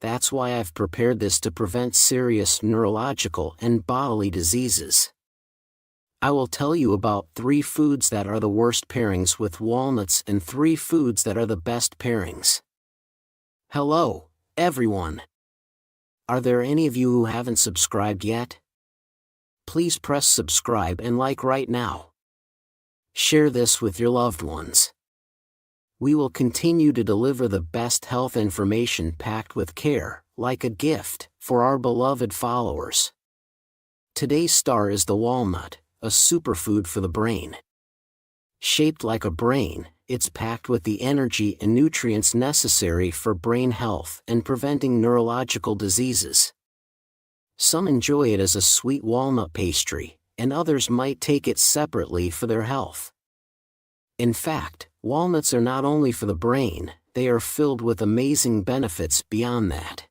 That's why I've prepared this to prevent serious neurological and bodily diseases. I will tell you about 3 foods that are the worst pairings with walnuts and 3 foods that are the best pairings. Hello, everyone. Are there any of you who haven't subscribed yet? Please press subscribe and like right now. Share this with your loved ones. We will continue to deliver the best health information packed with care, like a gift, for our beloved followers. Today's star is the walnut, a superfood for the brain. Shaped like a brain, it's packed with the energy and nutrients necessary for brain health and preventing neurological diseases. Some enjoy it as a sweet walnut pastry, and others might take it separately for their health. In fact, walnuts are not only for the brain, they are filled with amazing benefits beyond that.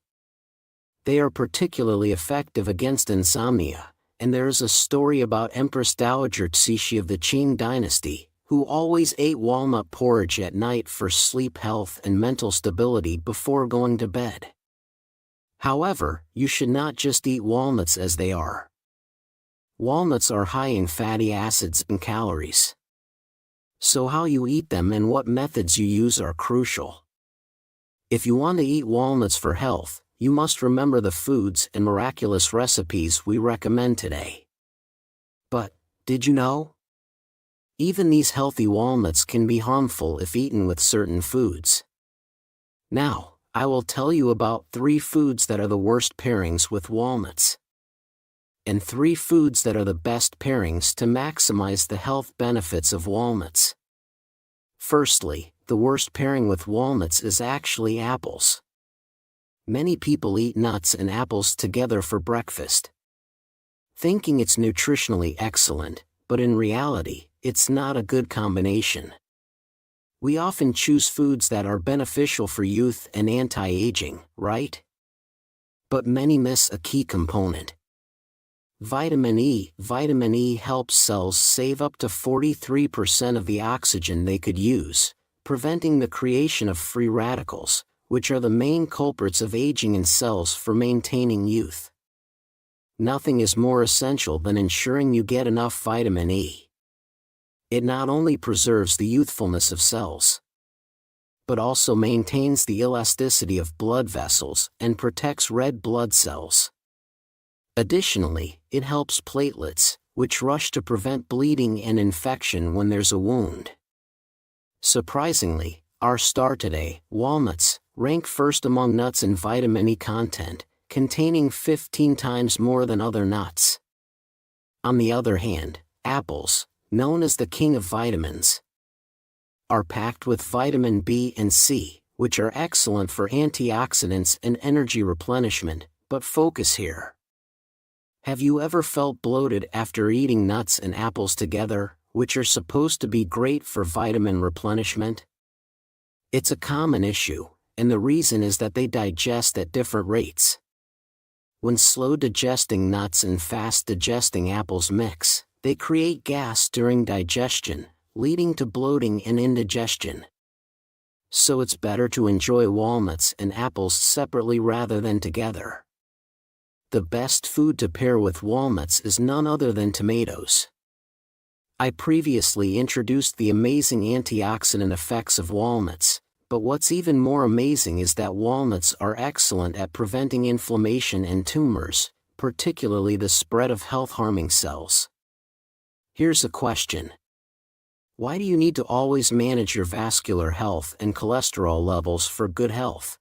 They are particularly effective against insomnia, and there is a story about Empress Dowager Cixi of the Qing dynasty, who always ate walnut porridge at night for sleep health and mental stability before going to bed. However, you should not just eat walnuts as they are. Walnuts are high in fatty acids and calories. So how you eat them and what methods you use are crucial. If you want to eat walnuts for health, you must remember the foods and miraculous recipes we recommend today. But, did you know? Even these healthy walnuts can be harmful if eaten with certain foods. Now, I will tell you about 3 foods that are the worst pairings with walnuts, and 3 foods that are the best pairings to maximize the health benefits of walnuts. Firstly, the worst pairing with walnuts is actually apples. Many people eat nuts and apples together for breakfast, thinking it's nutritionally excellent, but in reality, it's not a good combination. We often choose foods that are beneficial for youth and anti-aging, right? But many miss a key component. Vitamin E. Vitamin E helps cells save up to 43% of the oxygen they could use, preventing the creation of free radicals, which are the main culprits of aging in cells for maintaining youth. Nothing is more essential than ensuring you get enough vitamin E. It not only preserves the youthfulness of cells, but also maintains the elasticity of blood vessels and protects red blood cells. Additionally, it helps platelets, which rush to prevent bleeding and infection when there's a wound. Surprisingly, our star today, walnuts, rank first among nuts in vitamin E content, containing 15 times more than other nuts. On the other hand, apples, known as the king of vitamins, are packed with vitamin B and C, which are excellent for antioxidants and energy replenishment, but focus here. Have you ever felt bloated after eating nuts and apples together, which are supposed to be great for vitamin replenishment? It's a common issue, and the reason is that they digest at different rates. When slow-digesting nuts and fast-digesting apples mix, they create gas during digestion, leading to bloating and indigestion. So it's better to enjoy walnuts and apples separately rather than together. The best food to pair with walnuts is none other than tomatoes. I previously introduced the amazing antioxidant effects of walnuts, but what's even more amazing is that walnuts are excellent at preventing inflammation and tumors, particularly the spread of health-harming cells. Here's a question. Why do you need to always manage your vascular health and cholesterol levels for good health?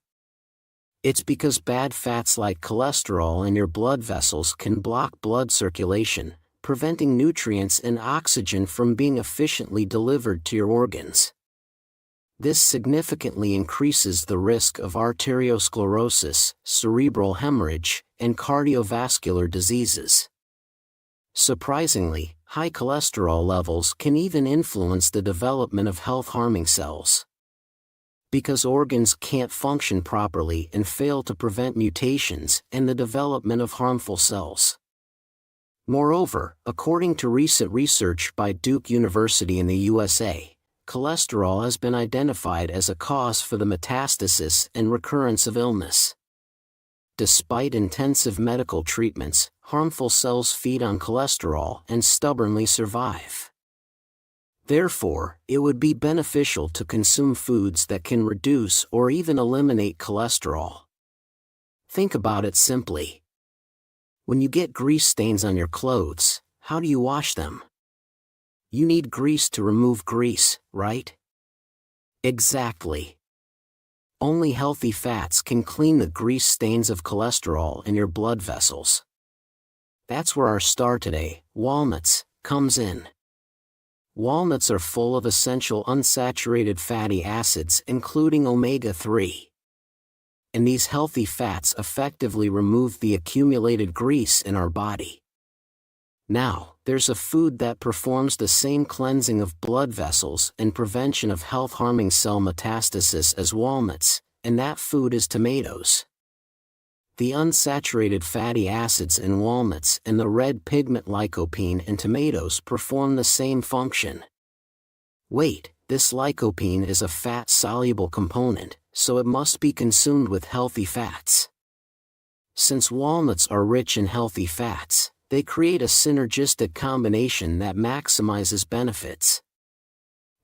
It's because bad fats like cholesterol in your blood vessels can block blood circulation, preventing nutrients and oxygen from being efficiently delivered to your organs. This significantly increases the risk of arteriosclerosis, cerebral hemorrhage, and cardiovascular diseases. Surprisingly, high cholesterol levels can even influence the development of health-harming cells. Because organs can't function properly and fail to prevent mutations and the development of harmful cells. Moreover, according to recent research by Duke University in the USA, cholesterol has been identified as a cause for the metastasis and recurrence of illness. Despite intensive medical treatments, harmful cells feed on cholesterol and stubbornly survive. Therefore, it would be beneficial to consume foods that can reduce or even eliminate cholesterol. Think about it simply. When you get grease stains on your clothes, how do you wash them? You need grease to remove grease, right? Exactly. Only healthy fats can clean the grease stains of cholesterol in your blood vessels. That's where our star today, walnuts, comes in. Walnuts are full of essential unsaturated fatty acids including omega-3. And these healthy fats effectively remove the accumulated grease in our body. Now, there's a food that performs the same cleansing of blood vessels and prevention of health-harming cell metastasis as walnuts, and that food is tomatoes. The unsaturated fatty acids in walnuts and the red pigment lycopene in tomatoes perform the same function. Wait, this lycopene is a fat-soluble component, so it must be consumed with healthy fats. Since walnuts are rich in healthy fats, they create a synergistic combination that maximizes benefits.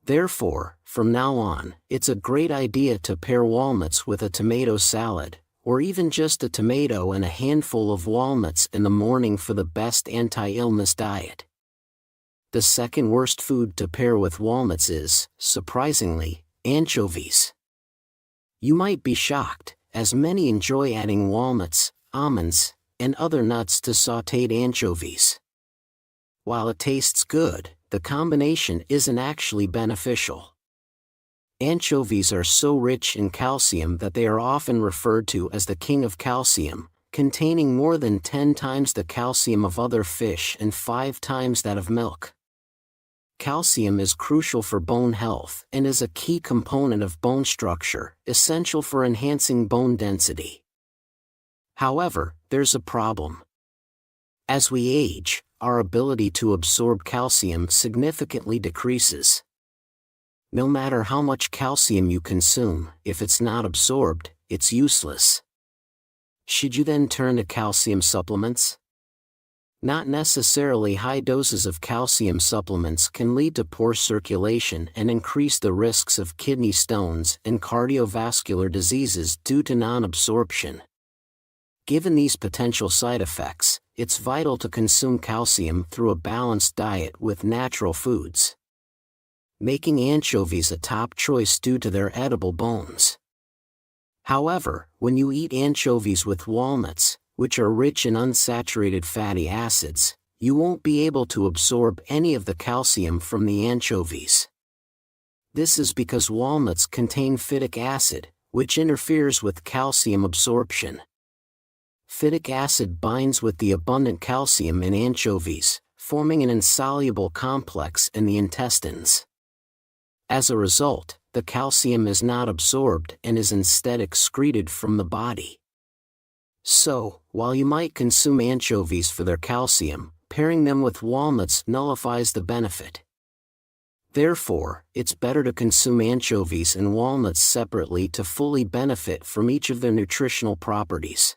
Therefore, from now on, it's a great idea to pair walnuts with a tomato salad, or even just a tomato and a handful of walnuts in the morning for the best anti-illness diet. The second worst food to pair with walnuts is, surprisingly, anchovies. You might be shocked, as many enjoy adding walnuts, almonds, and other nuts to sautéed anchovies. While it tastes good, the combination isn't actually beneficial. Anchovies are so rich in calcium that they are often referred to as the king of calcium, containing more than 10 times the calcium of other fish and 5 times that of milk. Calcium is crucial for bone health and is a key component of bone structure, essential for enhancing bone density. However, there's a problem. As we age, our ability to absorb calcium significantly decreases. No matter how much calcium you consume, if it's not absorbed, it's useless. Should you then turn to calcium supplements? Not necessarily. High doses of calcium supplements can lead to poor circulation and increase the risks of kidney stones and cardiovascular diseases due to non-absorption. Given these potential side effects, it's vital to consume calcium through a balanced diet with natural foods, making anchovies a top choice due to their edible bones. However, when you eat anchovies with walnuts, which are rich in unsaturated fatty acids, you won't be able to absorb any of the calcium from the anchovies. This is because walnuts contain phytic acid, which interferes with calcium absorption. Phytic acid binds with the abundant calcium in anchovies, forming an insoluble complex in the intestines. As a result, the calcium is not absorbed and is instead excreted from the body. So, while you might consume anchovies for their calcium, pairing them with walnuts nullifies the benefit. Therefore, it's better to consume anchovies and walnuts separately to fully benefit from each of their nutritional properties.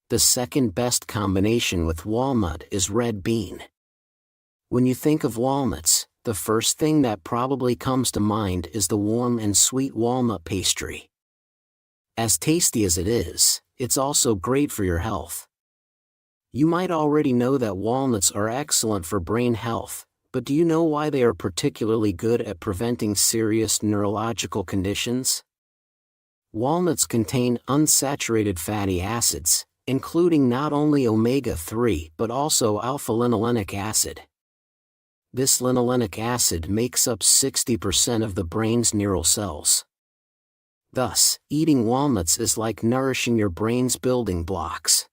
The second best combination with walnut is red bean. When you think of walnuts, the first thing that probably comes to mind is the warm and sweet walnut pastry. As tasty as it is, it's also great for your health. You might already know that walnuts are excellent for brain health, but do you know why they are particularly good at preventing serious neurological conditions? Walnuts contain unsaturated fatty acids, including not only omega-3 but also alpha-linolenic acid. This linolenic acid makes up 60% of the brain's neural cells. Thus, eating walnuts is like nourishing your brain's building blocks,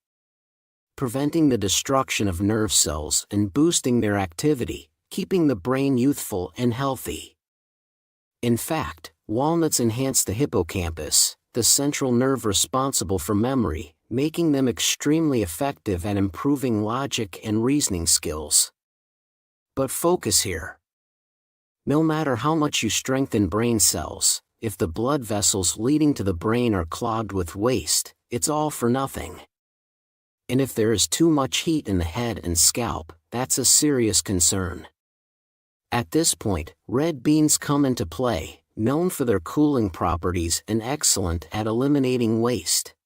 preventing the destruction of nerve cells and boosting their activity, keeping the brain youthful and healthy. In fact, walnuts enhance the hippocampus, the central nerve responsible for memory, making them extremely effective at improving logic and reasoning skills. But focus here. No matter how much you strengthen brain cells, if the blood vessels leading to the brain are clogged with waste, it's all for nothing. And if there is too much heat in the head and scalp, that's a serious concern. At this point, red beans come into play, known for their cooling properties and excellent at eliminating waste.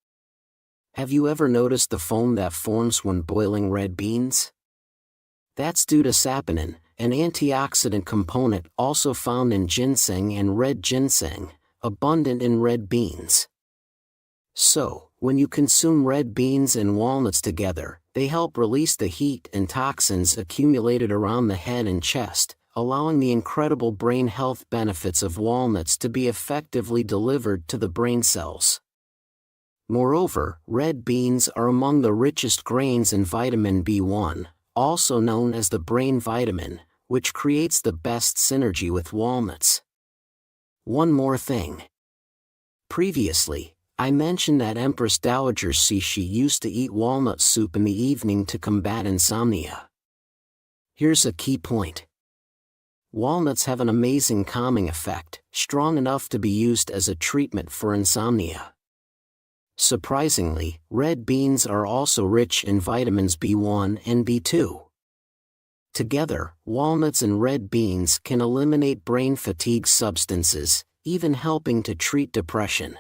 Have you ever noticed the foam that forms when boiling red beans? That's due to saponin, an antioxidant component also found in ginseng and red ginseng, abundant in red beans. So, when you consume red beans and walnuts together, they help release the heat and toxins accumulated around the head and chest, allowing the incredible brain health benefits of walnuts to be effectively delivered to the brain cells. Moreover, red beans are among the richest grains in vitamin B1, also known as the brain vitamin, which creates the best synergy with walnuts. One more thing. Previously, I mentioned that Empress Dowager Cixi used to eat walnut soup in the evening to combat insomnia. Here's a key point. Walnuts have an amazing calming effect, strong enough to be used as a treatment for insomnia. Surprisingly, red beans are also rich in vitamins B1 and B2. Together, walnuts and red beans can eliminate brain fatigue substances, even helping to treat depression.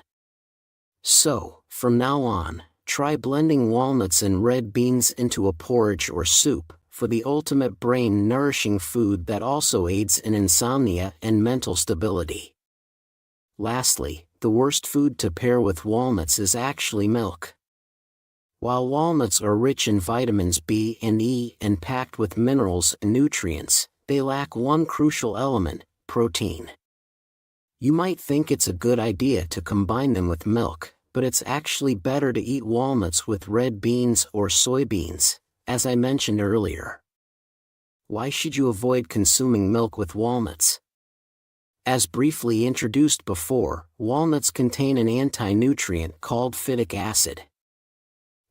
So, from now on, try blending walnuts and red beans into a porridge or soup, for the ultimate brain-nourishing food that also aids in insomnia and mental stability. Lastly, the worst food to pair with walnuts is actually milk. While walnuts are rich in vitamins B and E and packed with minerals and nutrients, they lack one crucial element, protein. You might think it's a good idea to combine them with milk, but it's actually better to eat walnuts with red beans or soybeans, as I mentioned earlier. Why should you avoid consuming milk with walnuts? As briefly introduced before, walnuts contain an anti-nutrient called phytic acid.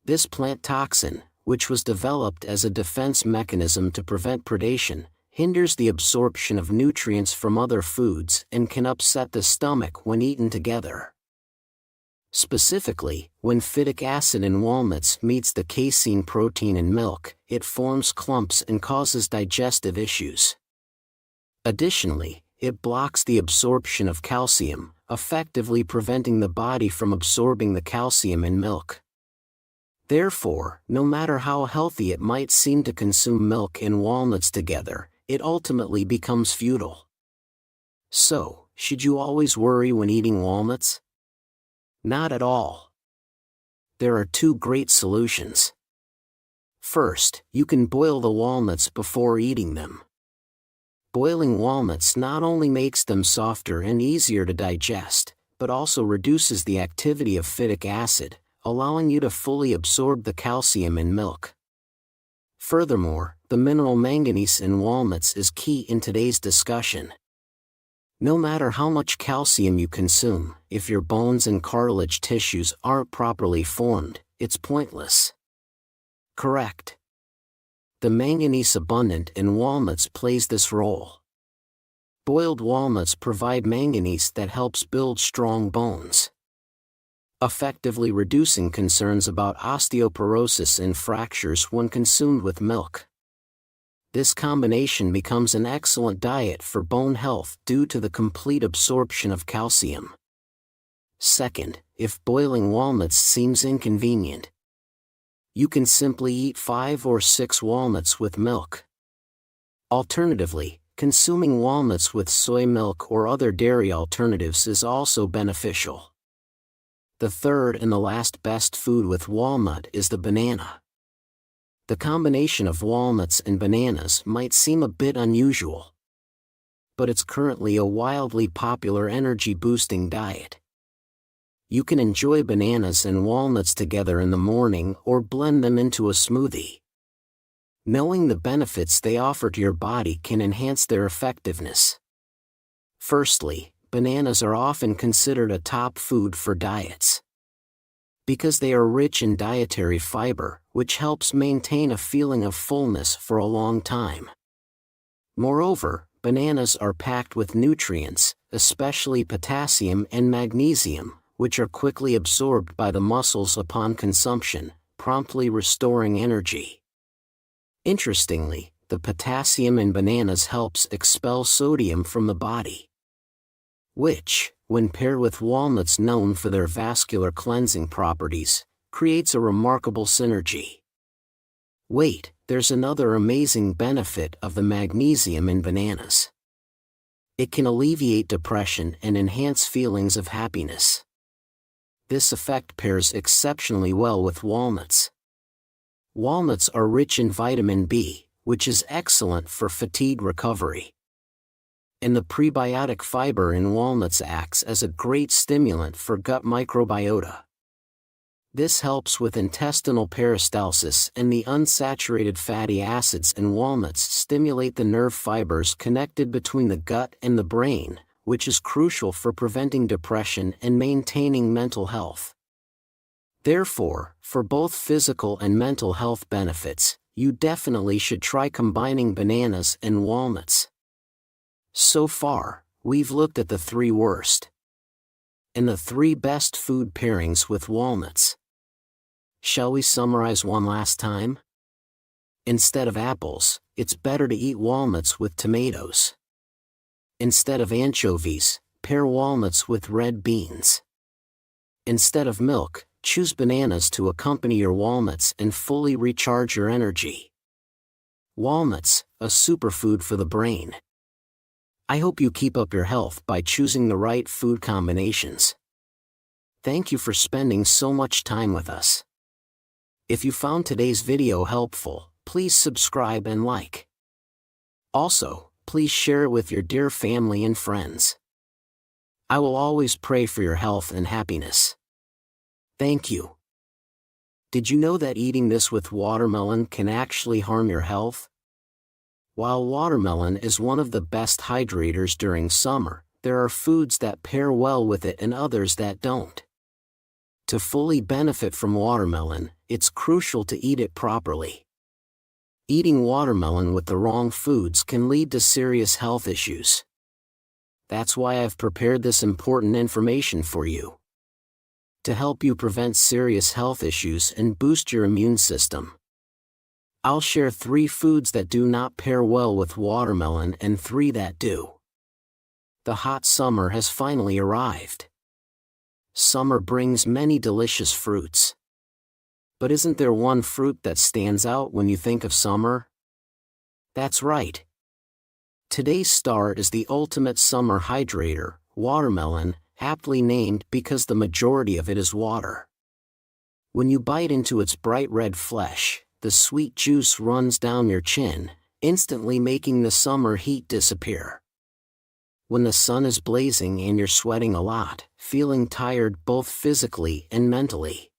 This plant toxin, which was developed as a defense mechanism to prevent predation, hinders the absorption of nutrients from other foods and can upset the stomach when eaten together. Specifically, when phytic acid in walnuts meets the casein protein in milk, it forms clumps and causes digestive issues. Additionally, it blocks the absorption of calcium, effectively preventing the body from absorbing the calcium in milk. Therefore, no matter how healthy it might seem to consume milk and walnuts together, it ultimately becomes futile. So, should you always worry when eating walnuts? Not at all. There are two great solutions. First, you can boil the walnuts before eating them. Boiling walnuts not only makes them softer and easier to digest, but also reduces the activity of phytic acid, allowing you to fully absorb the calcium in milk. Furthermore, the mineral manganese in walnuts is key in today's discussion. No matter how much calcium you consume, if your bones and cartilage tissues aren't properly formed, it's pointless. Correct. The manganese abundant in walnuts plays this role. Boiled walnuts provide manganese that helps build strong bones, effectively reducing concerns about osteoporosis and fractures when consumed with milk. This combination becomes an excellent diet for bone health due to the complete absorption of calcium. Second, if boiling walnuts seems inconvenient, you can simply eat 5 or 6 walnuts with milk. Alternatively, consuming walnuts with soy milk or other dairy alternatives is also beneficial. The third and the last best food with walnut is the banana. The combination of walnuts and bananas might seem a bit unusual, but it's currently a wildly popular energy-boosting diet. You can enjoy bananas and walnuts together in the morning or blend them into a smoothie. Knowing the benefits they offer to your body can enhance their effectiveness. Firstly, bananas are often considered a top food for diets, because they are rich in dietary fiber, which helps maintain a feeling of fullness for a long time. Moreover, bananas are packed with nutrients, especially potassium and magnesium, which are quickly absorbed by the muscles upon consumption, promptly restoring energy. Interestingly, the potassium in bananas helps expel sodium from the body, which, when paired with walnuts known for their vascular cleansing properties, creates a remarkable synergy. Wait, there's another amazing benefit of the magnesium in bananas. It can alleviate depression and enhance feelings of happiness. This effect pairs exceptionally well with walnuts. Walnuts are rich in vitamin B, which is excellent for fatigue recovery. And the prebiotic fiber in walnuts acts as a great stimulant for gut microbiota. This helps with intestinal peristalsis, and the unsaturated fatty acids in walnuts stimulate the nerve fibers connected between the gut and the brain, which is crucial for preventing depression and maintaining mental health. Therefore, for both physical and mental health benefits, you definitely should try combining bananas and walnuts. So far, we've looked at the 3 worst and the 3 best food pairings with walnuts. Shall we summarize one last time? Instead of apples, it's better to eat walnuts with tomatoes. Instead of anchovies, pair walnuts with red beans. Instead of milk, choose bananas to accompany your walnuts and fully recharge your energy. Walnuts, a superfood for the brain. I hope you keep up your health by choosing the right food combinations. Thank you for spending so much time with us. If you found today's video helpful, please subscribe and like. Also, please share it with your dear family and friends. I will always pray for your health and happiness. Thank you. Did you know that eating this with watermelon can actually harm your health? While watermelon is one of the best hydrators during summer, there are foods that pair well with it and others that don't. To fully benefit from watermelon, it's crucial to eat it properly. Eating watermelon with the wrong foods can lead to serious health issues. That's why I've prepared this important information for you, to help you prevent serious health issues and boost your immune system. I'll share 3 foods that do not pair well with watermelon and 3 that do. The hot summer has finally arrived. Summer brings many delicious fruits. But isn't there one fruit that stands out when you think of summer? That's right. Today's star is the ultimate summer hydrator, watermelon, aptly named because the majority of it is water. When you bite into its bright red flesh, the sweet juice runs down your chin, instantly making the summer heat disappear. When the sun is blazing and you're sweating a lot, feeling tired both physically and mentally,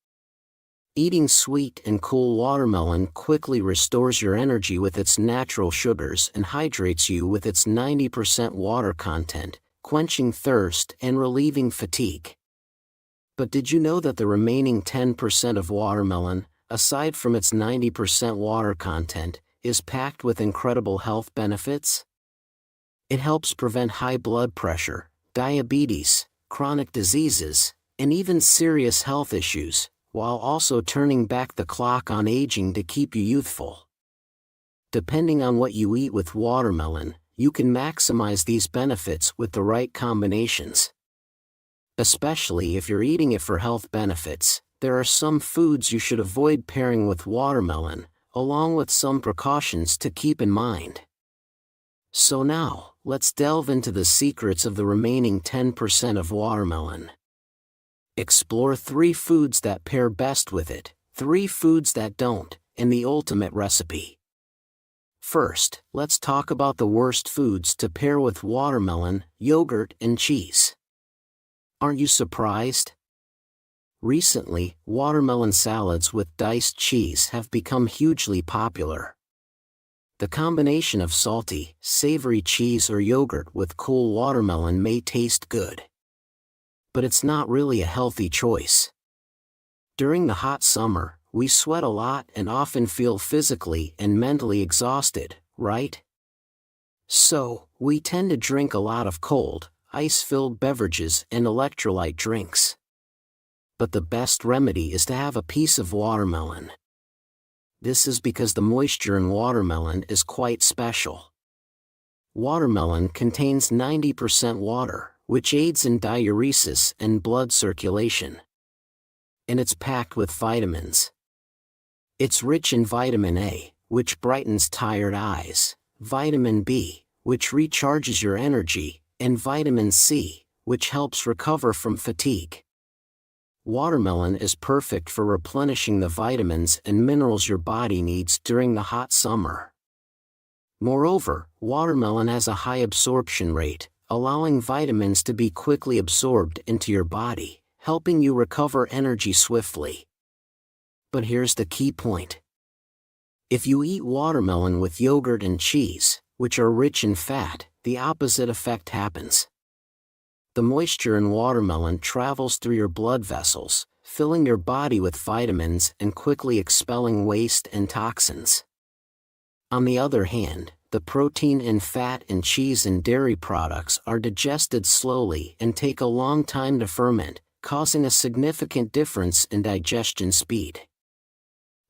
eating sweet and cool watermelon quickly restores your energy with its natural sugars and hydrates you with its 90% water content, quenching thirst and relieving fatigue. But did you know that the remaining 10% of watermelon, aside from its 90% water content, is packed with incredible health benefits? It helps prevent high blood pressure, diabetes, chronic diseases, and even serious health issues, while also turning back the clock on aging to keep you youthful. Depending on what you eat with watermelon, you can maximize these benefits with the right combinations. Especially if you're eating it for health benefits, there are some foods you should avoid pairing with watermelon, along with some precautions to keep in mind. So now, let's delve into the secrets of the remaining 10% of watermelon. Explore 3 foods that pair best with it, 3 foods that don't, and the ultimate recipe. First, let's talk about the worst foods to pair with watermelon, yogurt, and cheese. Aren't you surprised? Recently, watermelon salads with diced cheese have become hugely popular. The combination of salty, savory cheese or yogurt with cool watermelon may taste good, but it's not really a healthy choice. During the hot summer, we sweat a lot and often feel physically and mentally exhausted, right? So, we tend to drink a lot of cold, ice-filled beverages and electrolyte drinks. But the best remedy is to have a piece of watermelon. This is because the moisture in watermelon is quite special. Watermelon contains 90% water, which aids in diuresis and blood circulation. And it's packed with vitamins. It's rich in vitamin A, which brightens tired eyes, vitamin B, which recharges your energy, and vitamin C, which helps recover from fatigue. Watermelon is perfect for replenishing the vitamins and minerals your body needs during the hot summer. Moreover, watermelon has a high absorption rate, allowing vitamins to be quickly absorbed into your body, helping you recover energy swiftly. But here's the key point. If you eat watermelon with yogurt and cheese, which are rich in fat, the opposite effect happens. The moisture in watermelon travels through your blood vessels, filling your body with vitamins and quickly expelling waste and toxins. On the other hand, the protein and fat in cheese and dairy products are digested slowly and take a long time to ferment, causing a significant difference in digestion speed.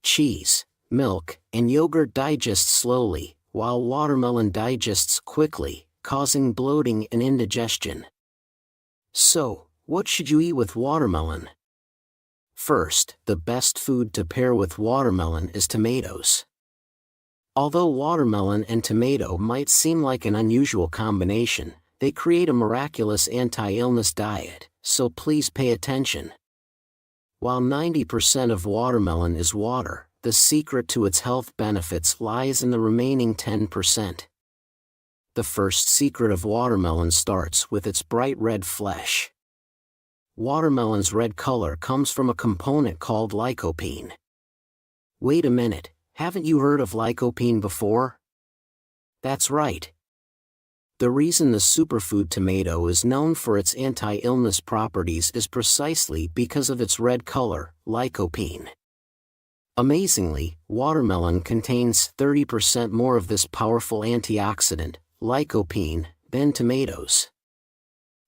Cheese, milk, and yogurt digest slowly, while watermelon digests quickly, causing bloating and indigestion. So, what should you eat with watermelon? First, the best food to pair with watermelon is tomatoes. Although watermelon and tomato might seem like an unusual combination, they create a miraculous anti-illness diet, so please pay attention. While 90% of watermelon is water, the secret to its health benefits lies in the remaining 10%. The first secret of watermelon starts with its bright red flesh. Watermelon's red color comes from a component called lycopene. Wait a minute, haven't you heard of lycopene before? That's right. The reason the superfood tomato is known for its anti-illness properties is precisely because of its red color, lycopene. Amazingly, watermelon contains 30% more of this powerful antioxidant, lycopene, than tomatoes.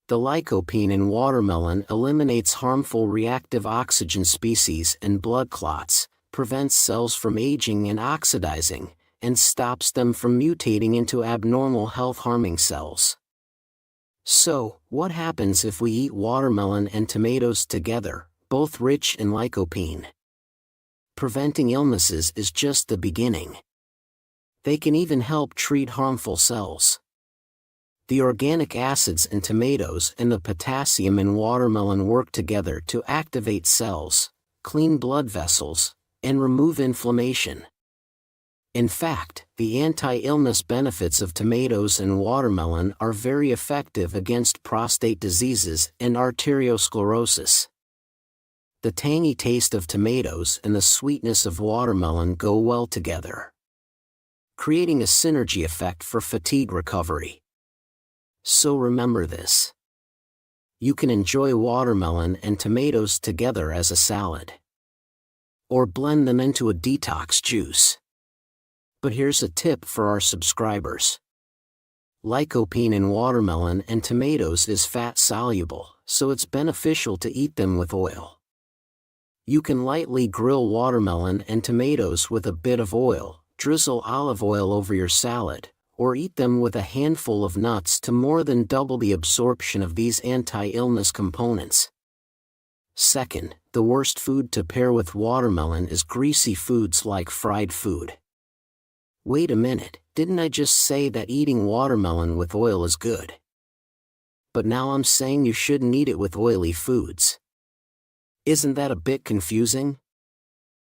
The lycopene in watermelon eliminates harmful reactive oxygen species and blood clots, prevents cells from aging and oxidizing, and stops them from mutating into abnormal health-harming cells. So, what happens if we eat watermelon and tomatoes together, both rich in lycopene? Preventing illnesses is just the beginning. They can even help treat harmful cells. The organic acids in tomatoes and the potassium in watermelon work together to activate cells, clean blood vessels, and remove inflammation. In fact, the anti-illness benefits of tomatoes and watermelon are very effective against prostate diseases and arteriosclerosis. The tangy taste of tomatoes and the sweetness of watermelon go well together, creating a synergy effect for fatigue recovery. So remember this. You can enjoy watermelon and tomatoes together as a salad, or blend them into a detox juice. But here's a tip for our subscribers. Lycopene in watermelon and tomatoes is fat-soluble, so it's beneficial to eat them with oil. You can lightly grill watermelon and tomatoes with a bit of oil, drizzle olive oil over your salad, or eat them with a handful of nuts to more than double the absorption of these anti-illness components. Second, the worst food to pair with watermelon is greasy foods like fried food. Wait a minute, didn't I just say that eating watermelon with oil is good? But now I'm saying you shouldn't eat it with oily foods. Isn't that a bit confusing?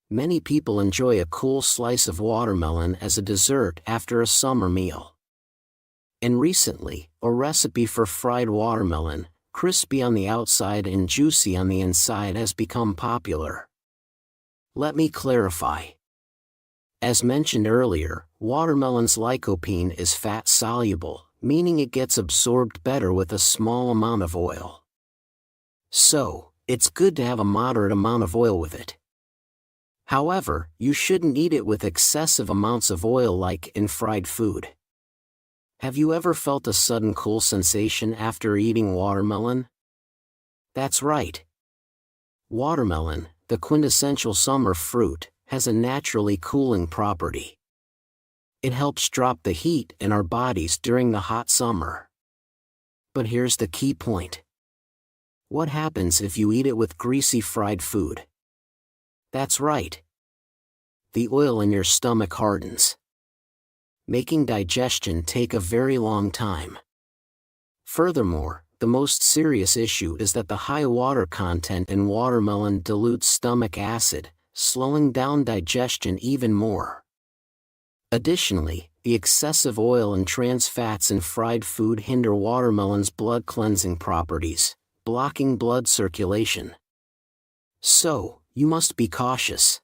Many people enjoy a cool slice of watermelon as a dessert after a summer meal. And recently, a recipe for fried watermelon, crispy on the outside and juicy on the inside, has become popular. Let me clarify. As mentioned earlier, watermelon's lycopene is fat-soluble, meaning it gets absorbed better with a small amount of oil. So, it's good to have a moderate amount of oil with it. However, you shouldn't eat it with excessive amounts of oil like in fried food. Have you ever felt a sudden cool sensation after eating watermelon? That's right. Watermelon, the quintessential summer fruit, has a naturally cooling property. It helps drop the heat in our bodies during the hot summer. But here's the key point. What happens if you eat it with greasy fried food? That's right. The oil in your stomach hardens, making digestion take a very long time. Furthermore, the most serious issue is that the high water content in watermelon dilutes stomach acid, slowing down digestion even more. Additionally, the excessive oil and trans fats in fried food hinder watermelon's blood cleansing properties, blocking blood circulation. So, you must be cautious.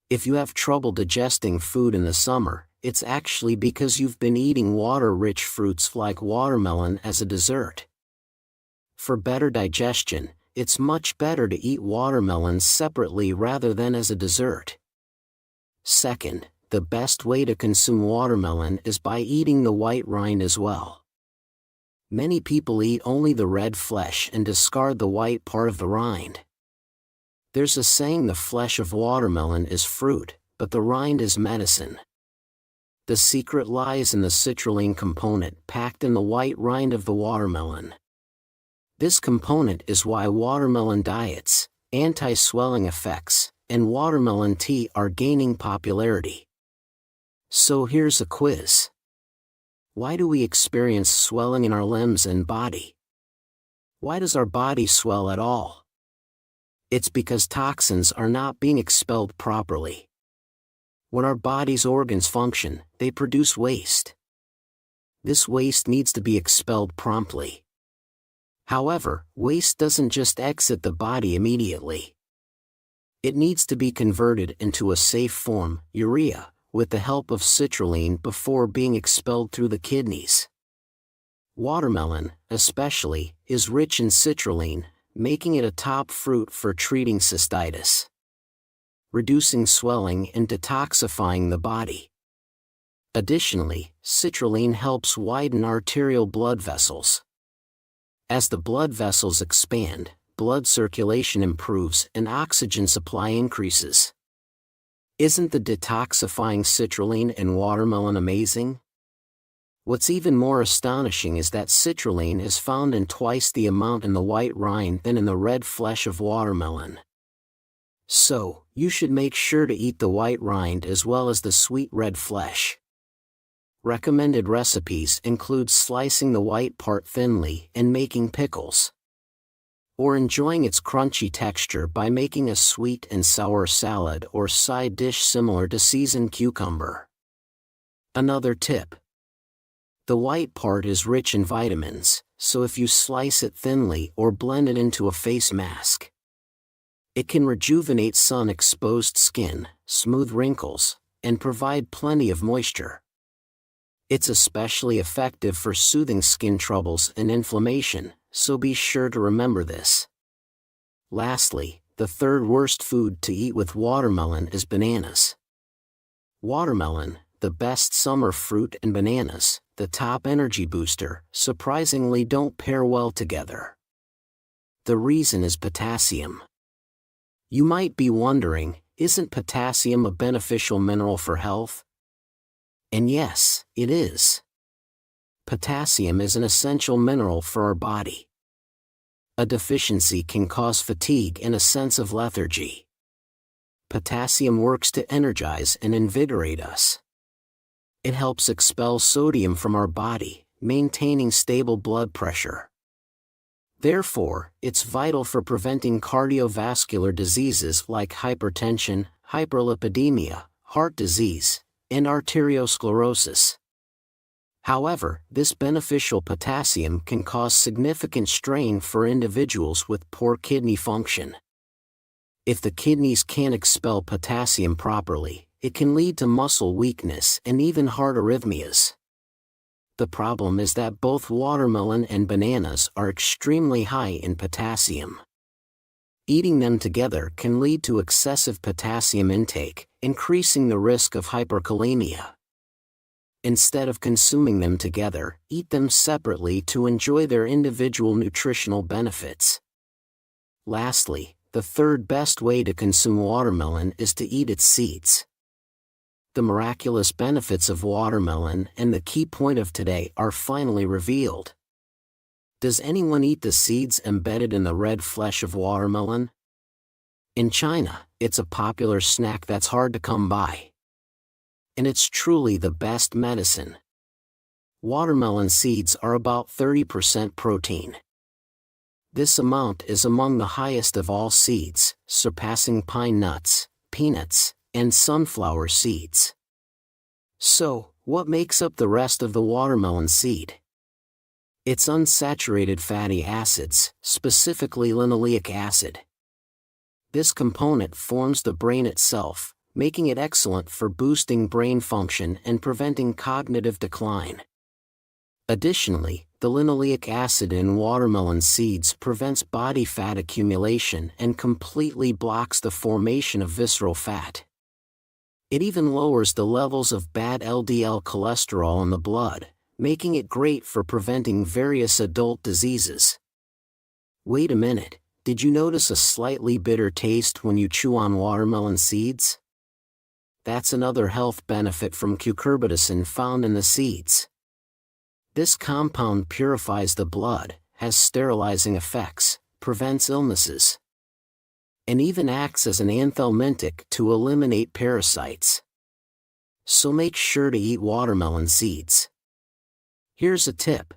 If you have trouble digesting food in the summer, it's actually because you've been eating water-rich fruits like watermelon as a dessert. For better digestion, it's much better to eat watermelons separately rather than as a dessert. Second, the best way to consume watermelon is by eating the white rind as well. Many people eat only the red flesh and discard the white part of the rind. There's a saying the flesh of watermelon is fruit, but the rind is medicine. The secret lies in the citrulline component packed in the white rind of the watermelon. This component is why watermelon diets, anti-swelling effects, and watermelon tea are gaining popularity. So here's a quiz. Why do we experience swelling in our limbs and body? Why does our body swell at all? It's because toxins are not being expelled properly. When our body's organs function, they produce waste. This waste needs to be expelled promptly. However, waste doesn't just exit the body immediately. It needs to be converted into a safe form, urea, with the help of citrulline before being expelled through the kidneys. Watermelon, especially, is rich in citrulline, making it a top fruit for treating cystitis, reducing swelling and detoxifying the body. Additionally, citrulline helps widen arterial blood vessels. As the blood vessels expand, blood circulation improves and oxygen supply increases. Isn't the detoxifying citrulline in watermelon amazing? What's even more astonishing is that citrulline is found in twice the amount in the white rind than in the red flesh of watermelon. So, you should make sure to eat the white rind as well as the sweet red flesh. Recommended recipes include slicing the white part thinly and making pickles, or enjoying its crunchy texture by making a sweet and sour salad or side dish similar to seasoned cucumber. Another tip. The white part is rich in vitamins, so if you slice it thinly or blend it into a face mask, it can rejuvenate sun-exposed skin, smooth wrinkles, and provide plenty of moisture. It's especially effective for soothing skin troubles and inflammation, so be sure to remember this. Lastly, the third worst food to eat with watermelon is bananas. Watermelon, the best summer fruit, and bananas, the top energy booster, surprisingly don't pair well together. The reason is potassium. You might be wondering, isn't potassium a beneficial mineral for health? And yes, it is. Potassium is an essential mineral for our body. A deficiency can cause fatigue and a sense of lethargy. Potassium works to energize and invigorate us. It helps expel sodium from our body, maintaining stable blood pressure. Therefore, it's vital for preventing cardiovascular diseases like hypertension, hyperlipidemia, heart disease, and arteriosclerosis. However, this beneficial potassium can cause significant strain for individuals with poor kidney function. If the kidneys can't expel potassium properly, it can lead to muscle weakness and even heart arrhythmias. The problem is that both watermelon and bananas are extremely high in potassium. Eating them together can lead to excessive potassium intake, increasing the risk of hyperkalemia. Instead of consuming them together, eat them separately to enjoy their individual nutritional benefits. Lastly, the third best way to consume watermelon is to eat its seeds. The miraculous benefits of watermelon and the key point of today are finally revealed. Does anyone eat the seeds embedded in the red flesh of watermelon? In China, it's a popular snack that's hard to come by. And it's truly the best medicine. Watermelon seeds are about 30% protein. This amount is among the highest of all seeds, surpassing pine nuts, peanuts, and sunflower seeds. So, what makes up the rest of the watermelon seed? It's unsaturated fatty acids, specifically linoleic acid. This component forms the brain itself, making it excellent for boosting brain function and preventing cognitive decline. Additionally, the linoleic acid in watermelon seeds prevents body fat accumulation and completely blocks the formation of visceral fat. It even lowers the levels of bad LDL cholesterol in the blood, making it great for preventing various adult diseases. Wait a minute, did you notice a slightly bitter taste when you chew on watermelon seeds? That's another health benefit from cucurbitacin found in the seeds. This compound purifies the blood, has sterilizing effects, prevents illnesses, and even acts as an anthelmintic to eliminate parasites. So make sure to eat watermelon seeds. Here's a tip.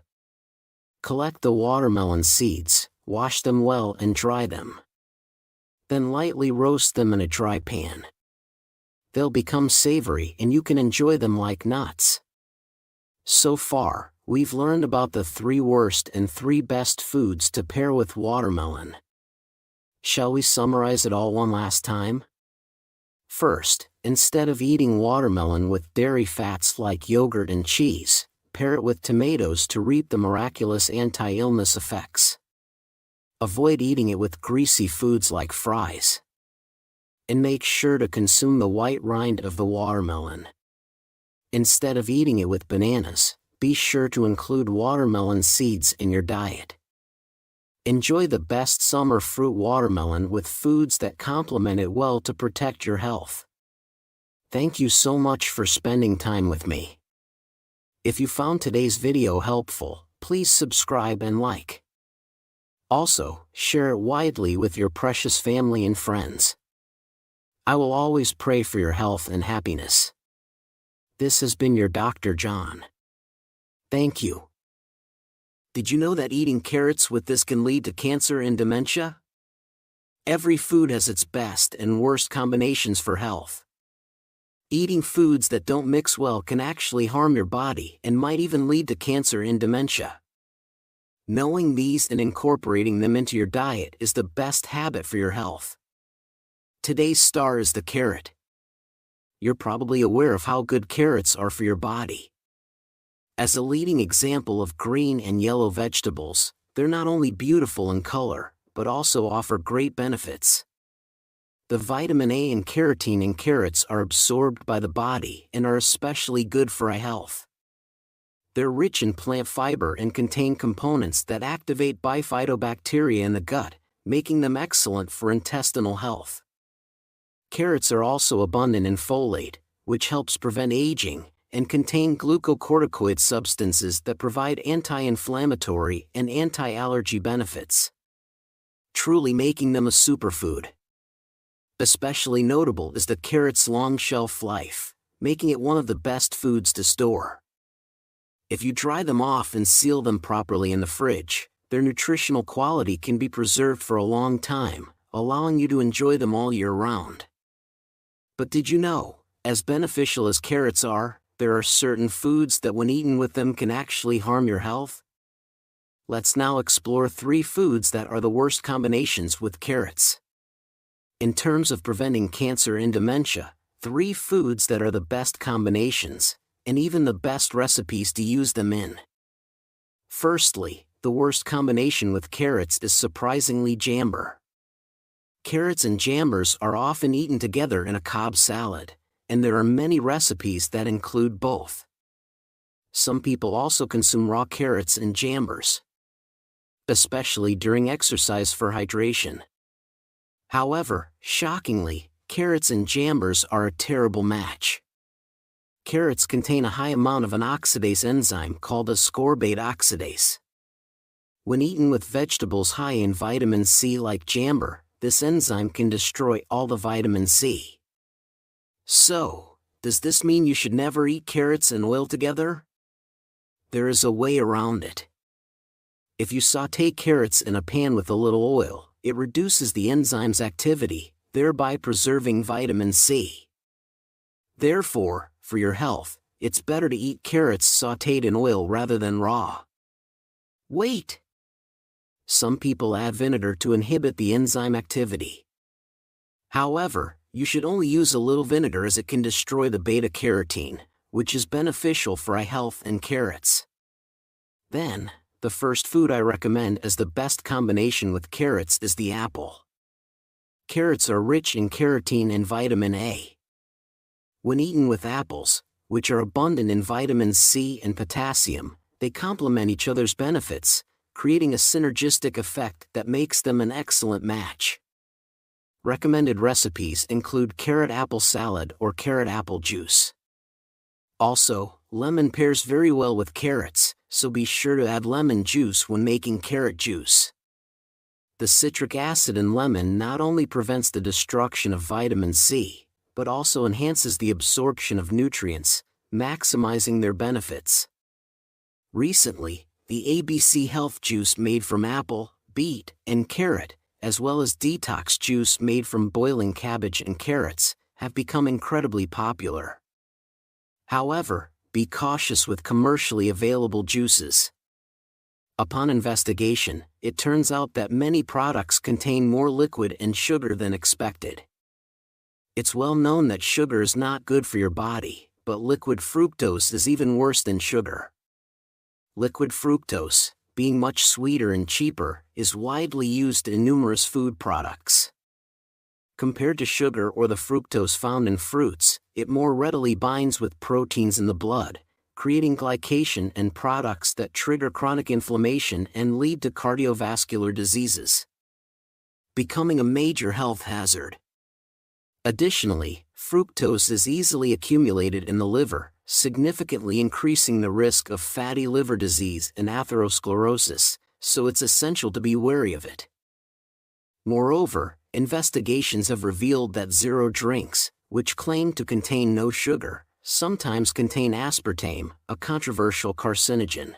Collect the watermelon seeds, wash them well and dry them. Then lightly roast them in a dry pan. They'll become savory and you can enjoy them like nuts. So far, we've learned about the 3 worst and 3 best foods to pair with watermelon. Shall we summarize it all one last time? First, instead of eating watermelon with dairy fats like yogurt and cheese, pair it with tomatoes to reap the miraculous anti-illness effects. Avoid eating it with greasy foods like fries. And make sure to consume the white rind of the watermelon. Instead of eating it with bananas, be sure to include watermelon seeds in your diet. Enjoy the best summer fruit watermelon with foods that complement it well to protect your health. Thank you so much for spending time with me. If you found today's video helpful, please subscribe and like. Also, share it widely with your precious family and friends. I will always pray for your health and happiness. This has been your Dr. John. Thank you. Did you know that eating carrots with this can lead to cancer and dementia? Every food has its best and worst combinations for health. Eating foods that don't mix well can actually harm your body and might even lead to cancer and dementia. Knowing these and incorporating them into your diet is the best habit for your health. Today's star is the carrot. You're probably aware of how good carrots are for your body. As a leading example of green and yellow vegetables, they're not only beautiful in color, but also offer great benefits. The vitamin A and carotene in carrots are absorbed by the body and are especially good for eye health. They're rich in plant fiber and contain components that activate bifidobacteria in the gut, making them excellent for intestinal health. Carrots are also abundant in folate, which helps prevent aging, and contain glucocorticoid substances that provide anti-inflammatory and anti-allergy benefits, truly making them a superfood. Especially notable is the carrot's long shelf life, making it one of the best foods to store. If you dry them off and seal them properly in the fridge, their nutritional quality can be preserved for a long time, allowing you to enjoy them all year round. But did you know, as beneficial as carrots are, there are certain foods that when eaten with them can actually harm your health? Let's now explore 3 foods that are the worst combinations with carrots. In terms of preventing cancer and dementia, 3 foods that are the best combinations, and even the best recipes to use them in. Firstly, the worst combination with carrots is surprisingly jambur. Carrots and jamburs are often eaten together in a Cobb salad, and there are many recipes that include both. Some people also consume raw carrots and jamburs, especially during exercise for hydration. However, shockingly, carrots and jamburs are a terrible match. Carrots contain a high amount of an oxidase enzyme called ascorbate oxidase. When eaten with vegetables high in vitamin C like jambur, this enzyme can destroy all the vitamin C. So, does this mean you should never eat carrots and oil together? There is a way around it. If you sauté carrots in a pan with a little oil, it reduces the enzyme's activity, thereby preserving vitamin C. Therefore, for your health, it's better to eat carrots sautéed in oil rather than raw. Wait! Some people add vinegar to inhibit the enzyme activity. However, you should only use a little vinegar as it can destroy the beta-carotene, which is beneficial for eye health and carrots. Then, the first food I recommend as the best combination with carrots is the apple. Carrots are rich in carotene and vitamin A. When eaten with apples, which are abundant in vitamin C and potassium, they complement each other's benefits, creating a synergistic effect that makes them an excellent match. Recommended recipes include carrot apple salad or carrot apple juice. Also, lemon pairs very well with carrots, so be sure to add lemon juice when making carrot juice. The citric acid in lemon not only prevents the destruction of vitamin C, but also enhances the absorption of nutrients, maximizing their benefits. Recently, the ABC Health juice made from apple, beet, and carrot, as well as detox juice made from boiling cabbage and carrots, have become incredibly popular. However, be cautious with commercially available juices. Upon investigation, it turns out that many products contain more liquid and sugar than expected. It's well known that sugar is not good for your body, but liquid fructose is even worse than sugar. Liquid fructose, being much sweeter and cheaper, is widely used in numerous food products. Compared to sugar or the fructose found in fruits, it more readily binds with proteins in the blood, creating glycation and products that trigger chronic inflammation and lead to cardiovascular diseases, becoming a major health hazard. Additionally, fructose is easily accumulated in the liver, significantly increasing the risk of fatty liver disease and atherosclerosis, so it's essential to be wary of it. Moreover, investigations have revealed that zero drinks, which claim to contain no sugar, sometimes contain aspartame, a controversial carcinogen.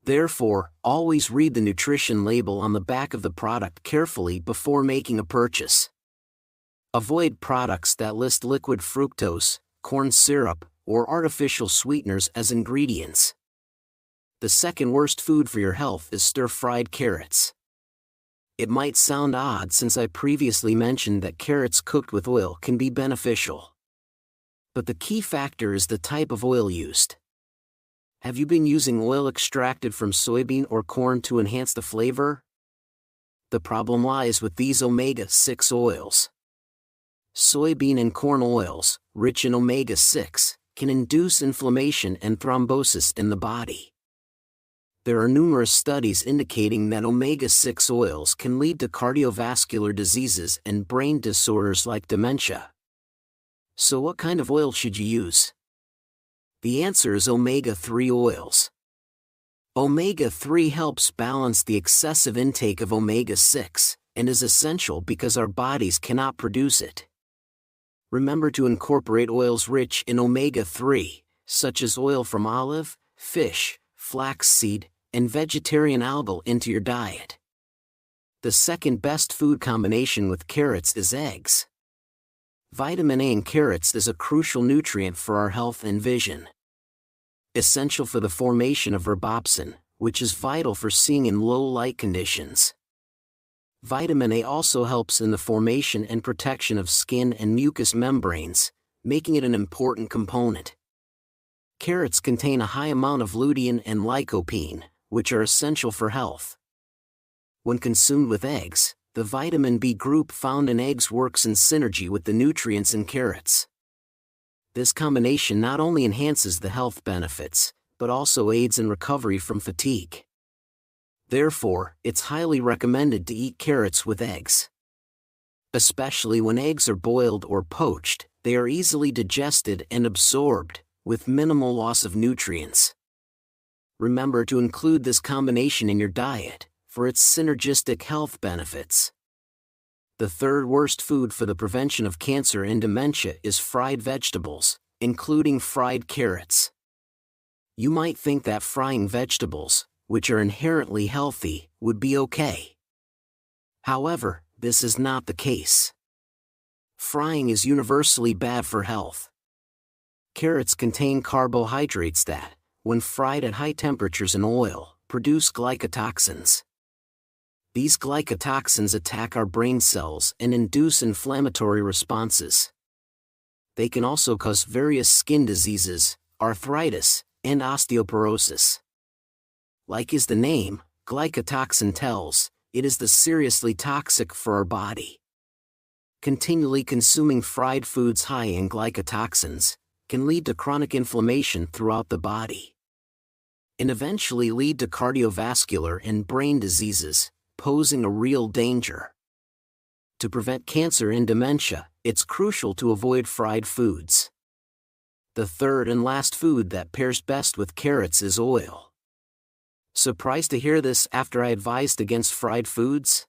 Therefore, always read the nutrition label on the back of the product carefully before making a purchase. Avoid products that list liquid fructose, corn syrup, or artificial sweeteners as ingredients. The second worst food for your health is stir-fried carrots. It might sound odd since I previously mentioned that carrots cooked with oil can be beneficial. But the key factor is the type of oil used. Have you been using oil extracted from soybean or corn to enhance the flavor? The problem lies with these omega-6 oils. Soybean and corn oils, rich in omega-6, can induce inflammation and thrombosis in the body. There are numerous studies indicating that omega-6 oils can lead to cardiovascular diseases and brain disorders like dementia. So what kind of oil should you use? The answer is omega-3 oils. Omega-3 helps balance the excessive intake of omega-6, and is essential because our bodies cannot produce it. Remember to incorporate oils rich in omega-3, such as oil from olive, fish, flaxseed, and vegetarian algal into your diet. The second best food combination with carrots is eggs. Vitamin A in carrots is a crucial nutrient for our health and vision. Essential for the formation of ribopsin, which is vital for seeing in low light conditions. Vitamin A also helps in the formation and protection of skin and mucous membranes, making it an important component. Carrots contain a high amount of lutein and lycopene, which are essential for health. When consumed with eggs, the vitamin B group found in eggs works in synergy with the nutrients in carrots. This combination not only enhances the health benefits, but also aids in recovery from fatigue. Therefore, it's highly recommended to eat carrots with eggs. Especially when eggs are boiled or poached, they are easily digested and absorbed, with minimal loss of nutrients. Remember to include this combination in your diet, for its synergistic health benefits. The third worst food for the prevention of cancer and dementia is fried vegetables, including fried carrots. You might think that frying vegetables, which are inherently healthy, would be okay. However, this is not the case. Frying is universally bad for health. Carrots contain carbohydrates that, when fried at high temperatures in oil, produce glycotoxins. These glycotoxins attack our brain cells and induce inflammatory responses. They can also cause various skin diseases, arthritis, and osteoporosis. Like is the name, glycotoxin tells, it is seriously toxic for our body. Continually consuming fried foods high in glycotoxins can lead to chronic inflammation throughout the body, and eventually lead to cardiovascular and brain diseases, posing a real danger. To prevent cancer and dementia, it's crucial to avoid fried foods. The third and last food that pairs best with carrots is oil. Surprised to hear this after I advised against fried foods?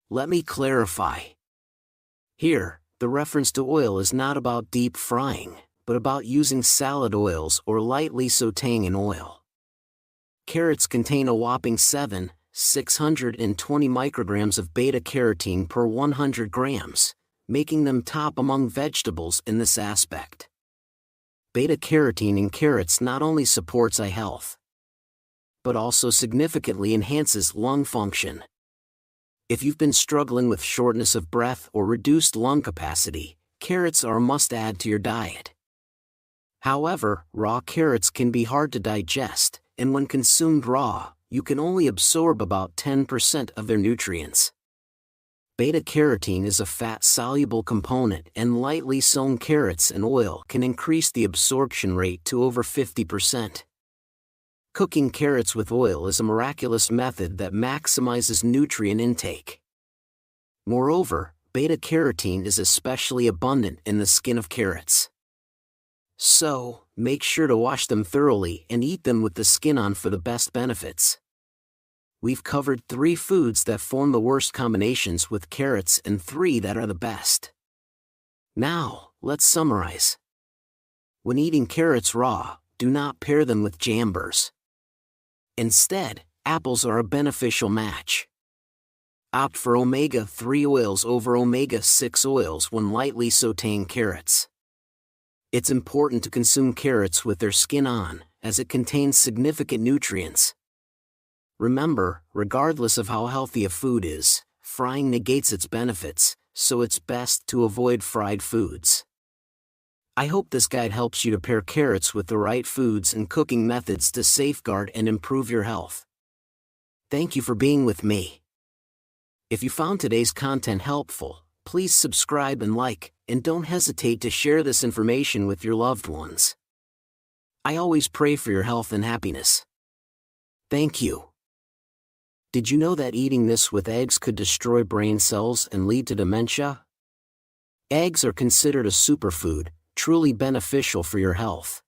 Let me clarify. Here, the reference to oil is not about deep frying, but about using salad oils or lightly sautéing in oil. Carrots contain a whopping 620 micrograms of beta-carotene per 100 grams, making them top among vegetables in this aspect. Beta-carotene in carrots not only supports eye health, but also significantly enhances lung function. If you've been struggling with shortness of breath or reduced lung capacity, carrots are a must-add to your diet. However, raw carrots can be hard to digest, and when consumed raw, you can only absorb about 10% of their nutrients. Beta-carotene is a fat-soluble component, and lightly sown carrots and oil can increase the absorption rate to over 50%. Cooking carrots with oil is a miraculous method that maximizes nutrient intake. Moreover, beta-carotene is especially abundant in the skin of carrots. So, make sure to wash them thoroughly and eat them with the skin on for the best benefits. We've covered 3 foods that form the worst combinations with carrots and 3 that are the best. Now, let's summarize. When eating carrots raw, do not pair them with Jamburs. Instead, apples are a beneficial match. Opt for omega-3 oils over omega-6 oils when lightly sautéing carrots. It's important to consume carrots with their skin on, as it contains significant nutrients. Remember, regardless of how healthy a food is, frying negates its benefits, so it's best to avoid fried foods. I hope this guide helps you to pair carrots with the right foods and cooking methods to safeguard and improve your health. Thank you for being with me. If you found today's content helpful, please subscribe and like, and don't hesitate to share this information with your loved ones. I always pray for your health and happiness. Thank you. Did you know that eating this with eggs could destroy brain cells and lead to dementia? Eggs are considered a superfood, truly beneficial for your health.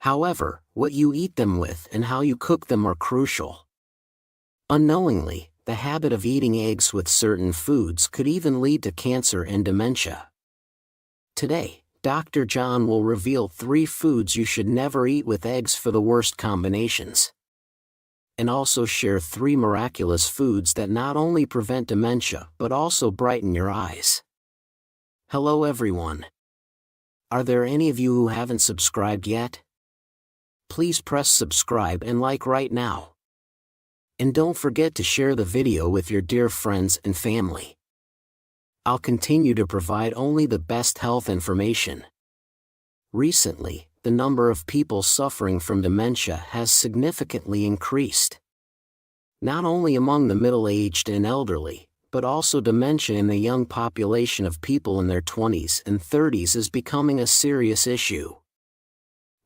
However, what you eat them with and how you cook them are crucial. Unknowingly, the habit of eating eggs with certain foods could even lead to cancer and dementia. Today, Dr. John will reveal 3 foods you should never eat with eggs for the worst combinations, and also share 3 miraculous foods that not only prevent dementia but also brighten your eyes. Hello everyone. Are there any of you who haven't subscribed yet? Please press subscribe and like right now. And don't forget to share the video with your dear friends and family. I'll continue to provide only the best health information. Recently, the number of people suffering from dementia has significantly increased. Not only among the middle-aged and elderly, but also dementia in the young population of people in their 20s and 30s is becoming a serious issue.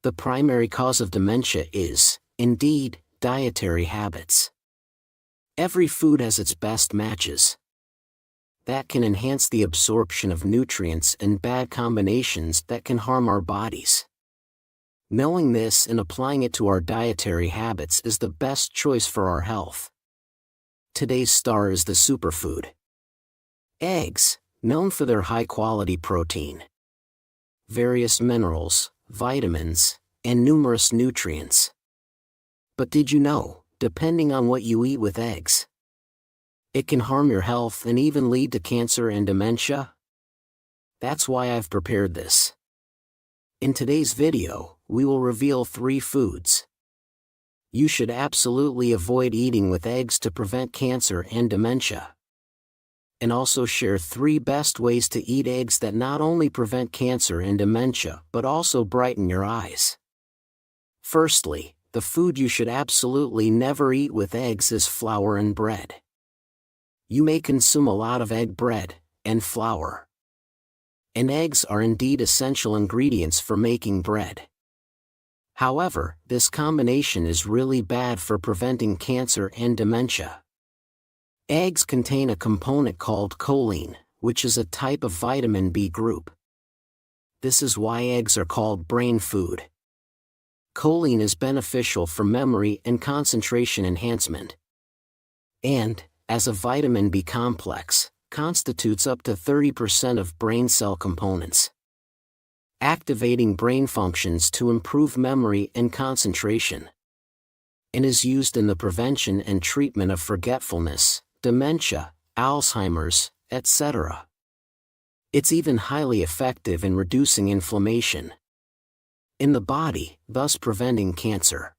The primary cause of dementia is, indeed, dietary habits. Every food has its best matches. That can enhance the absorption of nutrients and bad combinations that can harm our bodies. Knowing this and applying it to our dietary habits is the best choice for our health. Today's star is the superfood. Eggs, known for their high-quality protein, various minerals, vitamins, and numerous nutrients. But did you know, depending on what you eat with eggs, it can harm your health and even lead to cancer and dementia? That's why I've prepared this. In today's video, we will reveal 3 foods you should absolutely avoid eating with eggs to prevent cancer and dementia. And also share 3 best ways to eat eggs that not only prevent cancer and dementia but also brighten your eyes. Firstly, the food you should absolutely never eat with eggs is flour and bread. You may consume a lot of egg bread and flour. And eggs are indeed essential ingredients for making bread. However, this combination is really bad for preventing cancer and dementia. Eggs contain a component called choline, which is a type of vitamin B group. This is why eggs are called brain food. Choline is beneficial for memory and concentration enhancement. And, as a vitamin B complex, constitutes up to 30% of brain cell components, activating brain functions to improve memory and concentration, and is used in the prevention and treatment of forgetfulness, dementia, Alzheimer's, etc. It's even highly effective in reducing inflammation in the body, thus preventing cancer.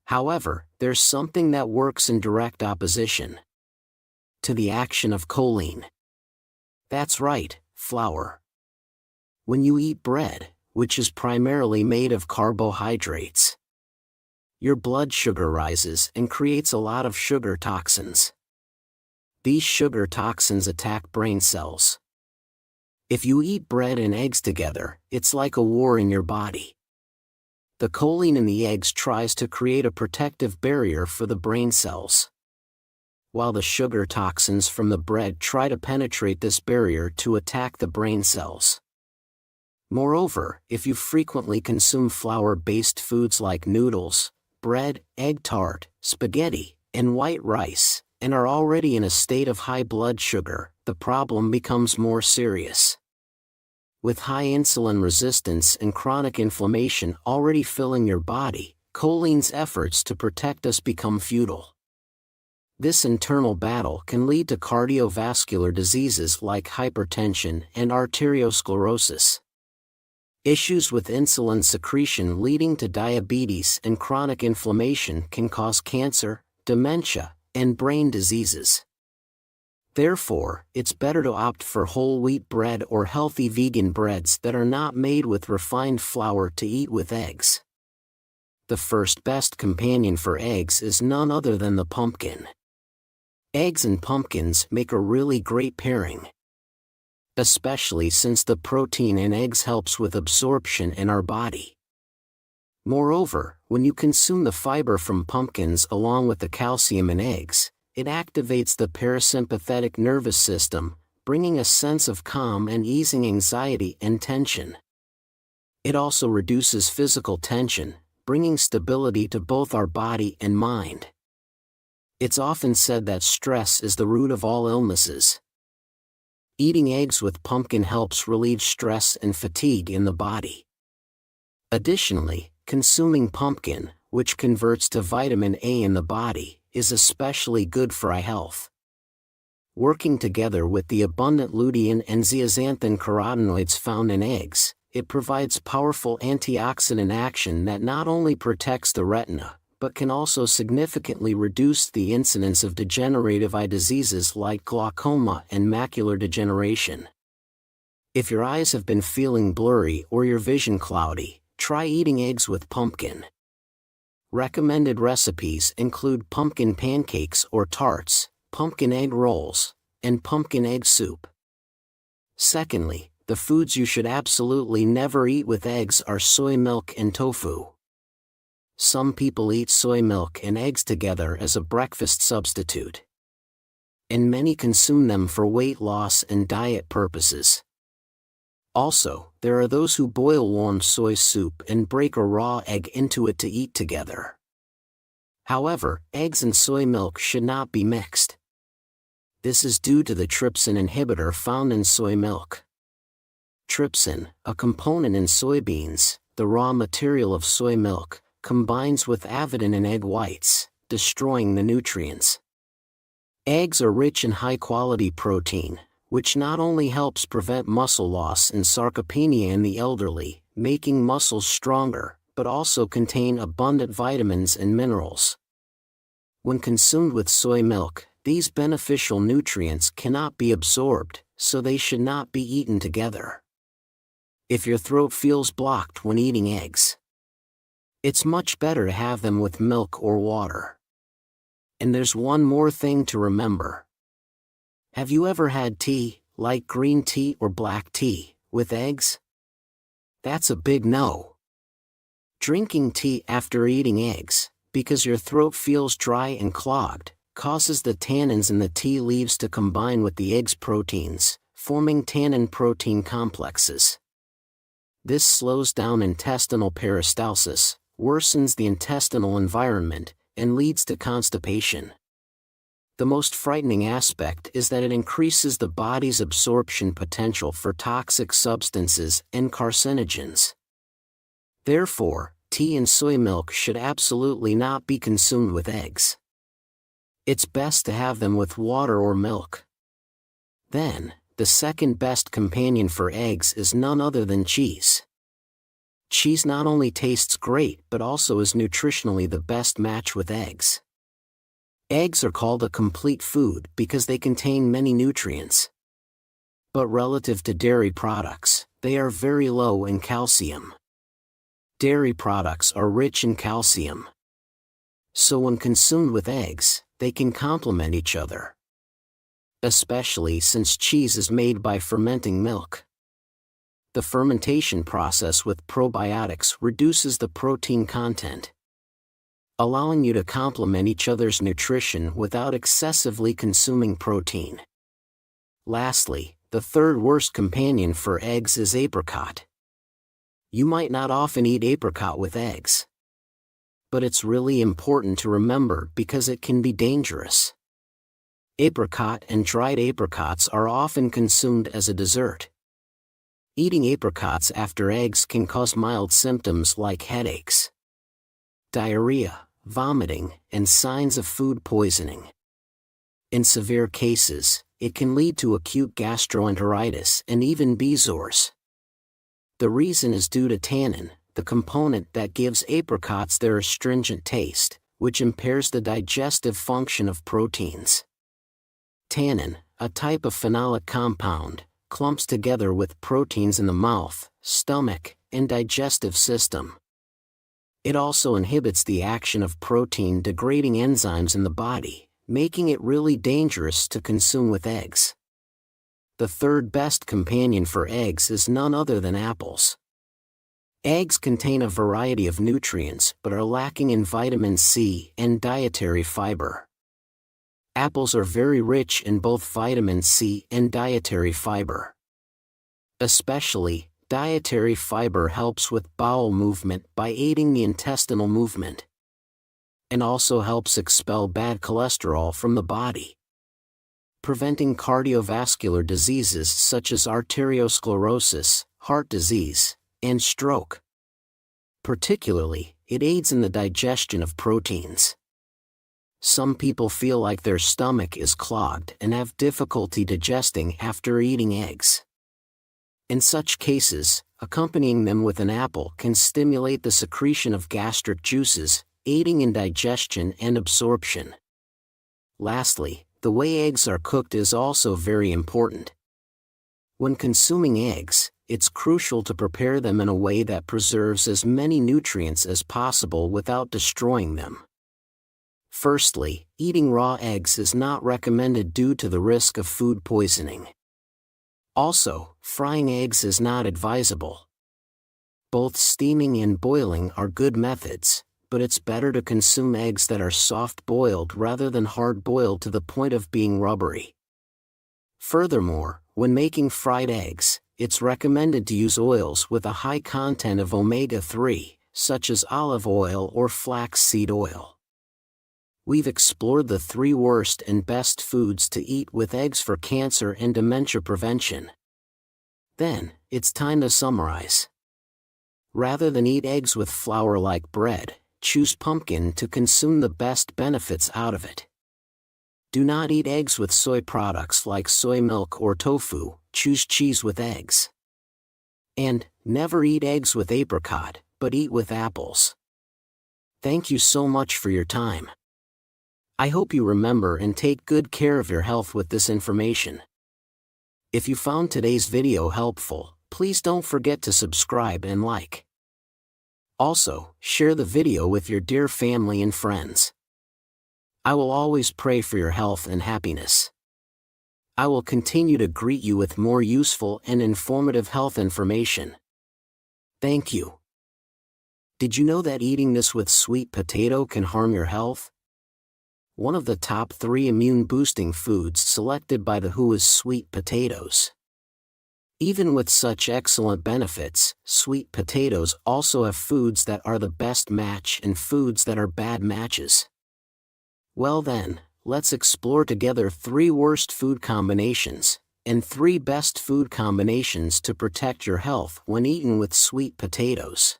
However, there's something that works in direct opposition to the action of choline. That's right, flour. When you eat bread, which is primarily made of carbohydrates, your blood sugar rises and creates a lot of sugar toxins. These sugar toxins attack brain cells. If you eat bread and eggs together, it's like a war in your body. The choline in the eggs tries to create a protective barrier for the brain cells, while the sugar toxins from the bread try to penetrate this barrier to attack the brain cells. Moreover, if you frequently consume flour-based foods like noodles, bread, egg tart, spaghetti, and white rice, and are already in a state of high blood sugar, the problem becomes more serious. With high insulin resistance and chronic inflammation already filling your body, choline's efforts to protect us become futile. This internal battle can lead to cardiovascular diseases like hypertension and arteriosclerosis, issues with insulin secretion leading to diabetes and chronic inflammation can cause cancer, dementia, and brain diseases. Therefore, it's better to opt for whole wheat bread or healthy vegan breads that are not made with refined flour to eat with eggs. The first best companion for eggs is none other than the pumpkin. Eggs and pumpkins make a really great pairing, especially since the protein in eggs helps with absorption in our body. Moreover, when you consume the fiber from pumpkins along with the calcium in eggs, it activates the parasympathetic nervous system, bringing a sense of calm and easing anxiety and tension. It also reduces physical tension, bringing stability to both our body and mind. It's often said that stress is the root of all illnesses. Eating eggs with pumpkin helps relieve stress and fatigue in the body. Additionally, consuming pumpkin, which converts to vitamin A in the body, is especially good for eye health. Working together with the abundant lutein and zeaxanthin carotenoids found in eggs, it provides powerful antioxidant action that not only protects the retina, but can also significantly reduce the incidence of degenerative eye diseases like glaucoma and macular degeneration. If your eyes have been feeling blurry or your vision cloudy, try eating eggs with pumpkin. Recommended recipes include pumpkin pancakes or tarts, pumpkin egg rolls, and pumpkin egg soup. Secondly, the foods you should absolutely never eat with eggs are soy milk and tofu. Some people eat soy milk and eggs together as a breakfast substitute. And many consume them for weight loss and diet purposes. Also, there are those who boil warm soy soup and break a raw egg into it to eat together. However, eggs and soy milk should not be mixed. This is due to the trypsin inhibitor found in soy milk. Trypsin, a component in soybeans, the raw material of soy milk, combines with avidin in egg whites, destroying the nutrients. Eggs are rich in high-quality protein, which not only helps prevent muscle loss and sarcopenia in the elderly, making muscles stronger, but also contain abundant vitamins and minerals. When consumed with soy milk, these beneficial nutrients cannot be absorbed, so they should not be eaten together. If your throat feels blocked when eating eggs, it's much better to have them with milk or water. And there's one more thing to remember. Have you ever had tea, like green tea or black tea, with eggs? That's a big no. Drinking tea after eating eggs, because your throat feels dry and clogged, causes the tannins in the tea leaves to combine with the egg's proteins, forming tannin-protein complexes. This slows down intestinal peristalsis, worsens the intestinal environment, and leads to constipation. The most frightening aspect is that it increases the body's absorption potential for toxic substances and carcinogens. Therefore, tea and soy milk should absolutely not be consumed with eggs. It's best to have them with water or milk. Then, the second best companion for eggs is none other than cheese. Cheese not only tastes great but also is nutritionally the best match with eggs. Eggs are called a complete food because they contain many nutrients. But relative to dairy products, they are very low in calcium. Dairy products are rich in calcium. So when consumed with eggs, they can complement each other. Especially since cheese is made by fermenting milk. The fermentation process with probiotics reduces the protein content, allowing you to complement each other's nutrition without excessively consuming protein. Lastly, the third worst companion for eggs is apricot. You might not often eat apricot with eggs, but it's really important to remember because it can be dangerous. Apricot and dried apricots are often consumed as a dessert. Eating apricots after eggs can cause mild symptoms like headaches, diarrhea, vomiting, and signs of food poisoning. In severe cases, it can lead to acute gastroenteritis and even bezoars. The reason is due to tannin, the component that gives apricots their astringent taste, which impairs the digestive function of proteins. Tannin, a type of phenolic compound, clumps together with proteins in the mouth, stomach, and digestive system. It also inhibits the action of protein-degrading enzymes in the body, making it really dangerous to consume with eggs. The third best companion for eggs is none other than apples. Eggs contain a variety of nutrients but are lacking in vitamin C and dietary fiber. Apples are very rich in both vitamin C and dietary fiber. Especially, dietary fiber helps with bowel movement by aiding the intestinal movement, and also helps expel bad cholesterol from the body, preventing cardiovascular diseases such as arteriosclerosis, heart disease, and stroke. Particularly, it aids in the digestion of proteins. Some people feel like their stomach is clogged and have difficulty digesting after eating eggs. In such cases, accompanying them with an apple can stimulate the secretion of gastric juices, aiding in digestion and absorption. Lastly, the way eggs are cooked is also very important. When consuming eggs, it's crucial to prepare them in a way that preserves as many nutrients as possible without destroying them. Firstly, eating raw eggs is not recommended due to the risk of food poisoning. Also, frying eggs is not advisable. Both steaming and boiling are good methods, but it's better to consume eggs that are soft-boiled rather than hard-boiled to the point of being rubbery. Furthermore, when making fried eggs, it's recommended to use oils with a high content of omega-3, such as olive oil or flaxseed oil. We've explored the 3 worst and best foods to eat with eggs for cancer and dementia prevention. Then, it's time to summarize. Rather than eat eggs with flour like bread, choose pumpkin to consume the best benefits out of it. Do not eat eggs with soy products like soy milk or tofu, choose cheese with eggs. And, never eat eggs with apricot, but eat with apples. Thank you so much for your time. I hope you remember and take good care of your health with this information. If you found today's video helpful, please don't forget to subscribe and like. Also, share the video with your dear family and friends. I will always pray for your health and happiness. I will continue to greet you with more useful and informative health information. Thank you. Did you know that eating this with sweet potato can harm your health? One of the top 3 immune-boosting foods selected by the WHO is sweet potatoes. Even with such excellent benefits, sweet potatoes also have foods that are the best match and foods that are bad matches. Well then, let's explore together 3 worst food combinations, and 3 best food combinations to protect your health when eaten with sweet potatoes.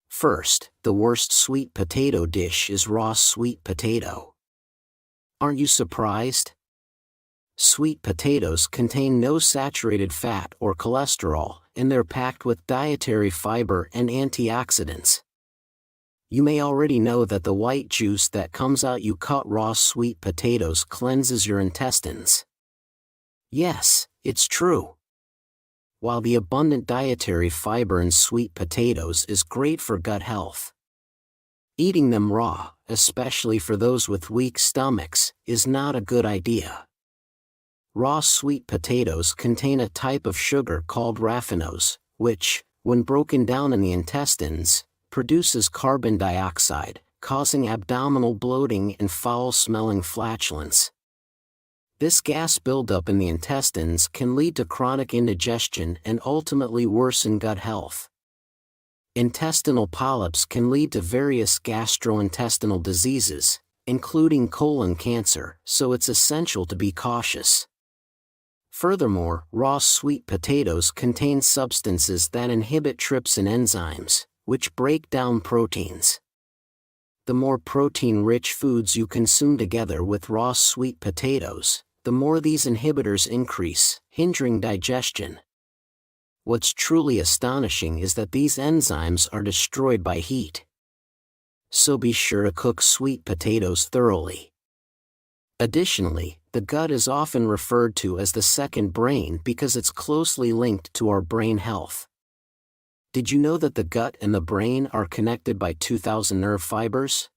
First, the worst sweet potato dish is raw sweet potato. Aren't you surprised? Sweet potatoes contain no saturated fat or cholesterol, and they're packed with dietary fiber and antioxidants. You may already know that the white juice that comes out you cut raw sweet potatoes cleanses your intestines. Yes, it's true. While the abundant dietary fiber in sweet potatoes is great for gut health, eating them raw, especially for those with weak stomachs, is not a good idea. Raw sweet potatoes contain a type of sugar called raffinose, which, when broken down in the intestines, produces carbon dioxide, causing abdominal bloating and foul-smelling flatulence. This gas buildup in the intestines can lead to chronic indigestion and ultimately worsen gut health. Intestinal polyps can lead to various gastrointestinal diseases, including colon cancer, so it's essential to be cautious. Furthermore, raw sweet potatoes contain substances that inhibit trypsin enzymes, which break down proteins. The more protein-rich foods you consume together with raw sweet potatoes, the more these inhibitors increase, hindering digestion. What's truly astonishing is that these enzymes are destroyed by heat. So be sure to cook sweet potatoes thoroughly. Additionally, the gut is often referred to as the second brain because it's closely linked to our brain health. Did you know that the gut and the brain are connected by 2,000 nerve fibers?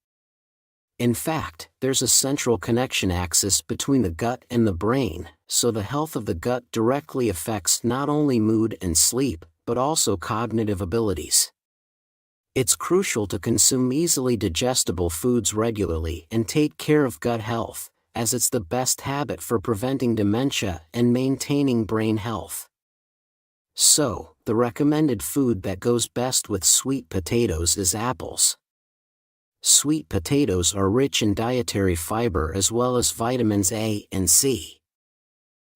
In fact, there's a central connection axis between the gut and the brain, so the health of the gut directly affects not only mood and sleep, but also cognitive abilities. It's crucial to consume easily digestible foods regularly and take care of gut health, as it's the best habit for preventing dementia and maintaining brain health. So, the recommended food that goes best with sweet potatoes is apples. Sweet potatoes are rich in dietary fiber as well as vitamins A and C.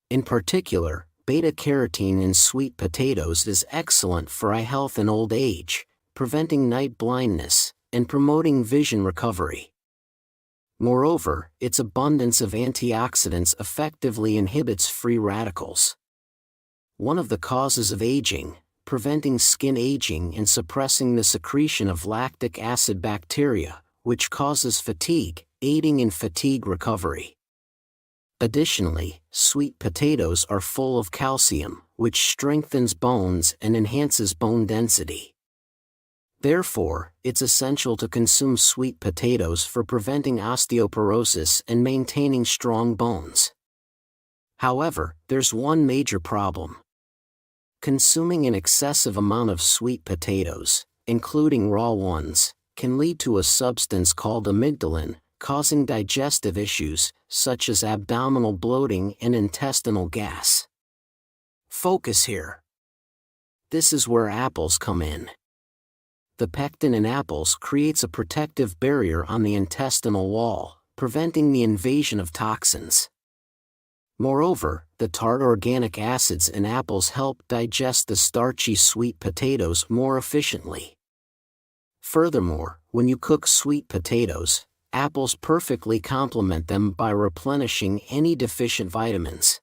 In particular, beta-carotene in sweet potatoes is excellent for eye health in old age, preventing night blindness, and promoting vision recovery. Moreover, its abundance of antioxidants effectively inhibits free radicals. One of the causes of aging, preventing skin aging and suppressing the secretion of lactic acid bacteria, which causes fatigue, aiding in fatigue recovery. Additionally, sweet potatoes are full of calcium, which strengthens bones and enhances bone density. Therefore, it's essential to consume sweet potatoes for preventing osteoporosis and maintaining strong bones. However, there's one major problem. Consuming an excessive amount of sweet potatoes, including raw ones, can lead to a substance called amygdalin, causing digestive issues, such as abdominal bloating and intestinal gas. Focus here. This is where apples come in. The pectin in apples creates a protective barrier on the intestinal wall, preventing the invasion of toxins. Moreover, the tart organic acids in apples help digest the starchy sweet potatoes more efficiently. Furthermore, when you cook sweet potatoes, apples perfectly complement them by replenishing any deficient vitamins.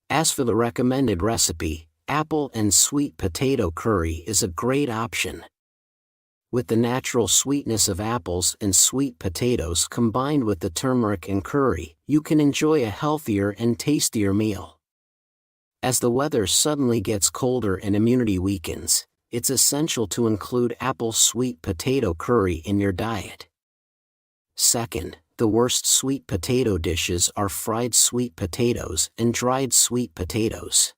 As for the recommended recipe, apple and sweet potato curry is a great option. With the natural sweetness of apples and sweet potatoes combined with the turmeric and curry, you can enjoy a healthier and tastier meal. As the weather suddenly gets colder and immunity weakens, it's essential to include apple sweet potato curry in your diet. Second, the worst sweet potato dishes are fried sweet potatoes and dried sweet potatoes.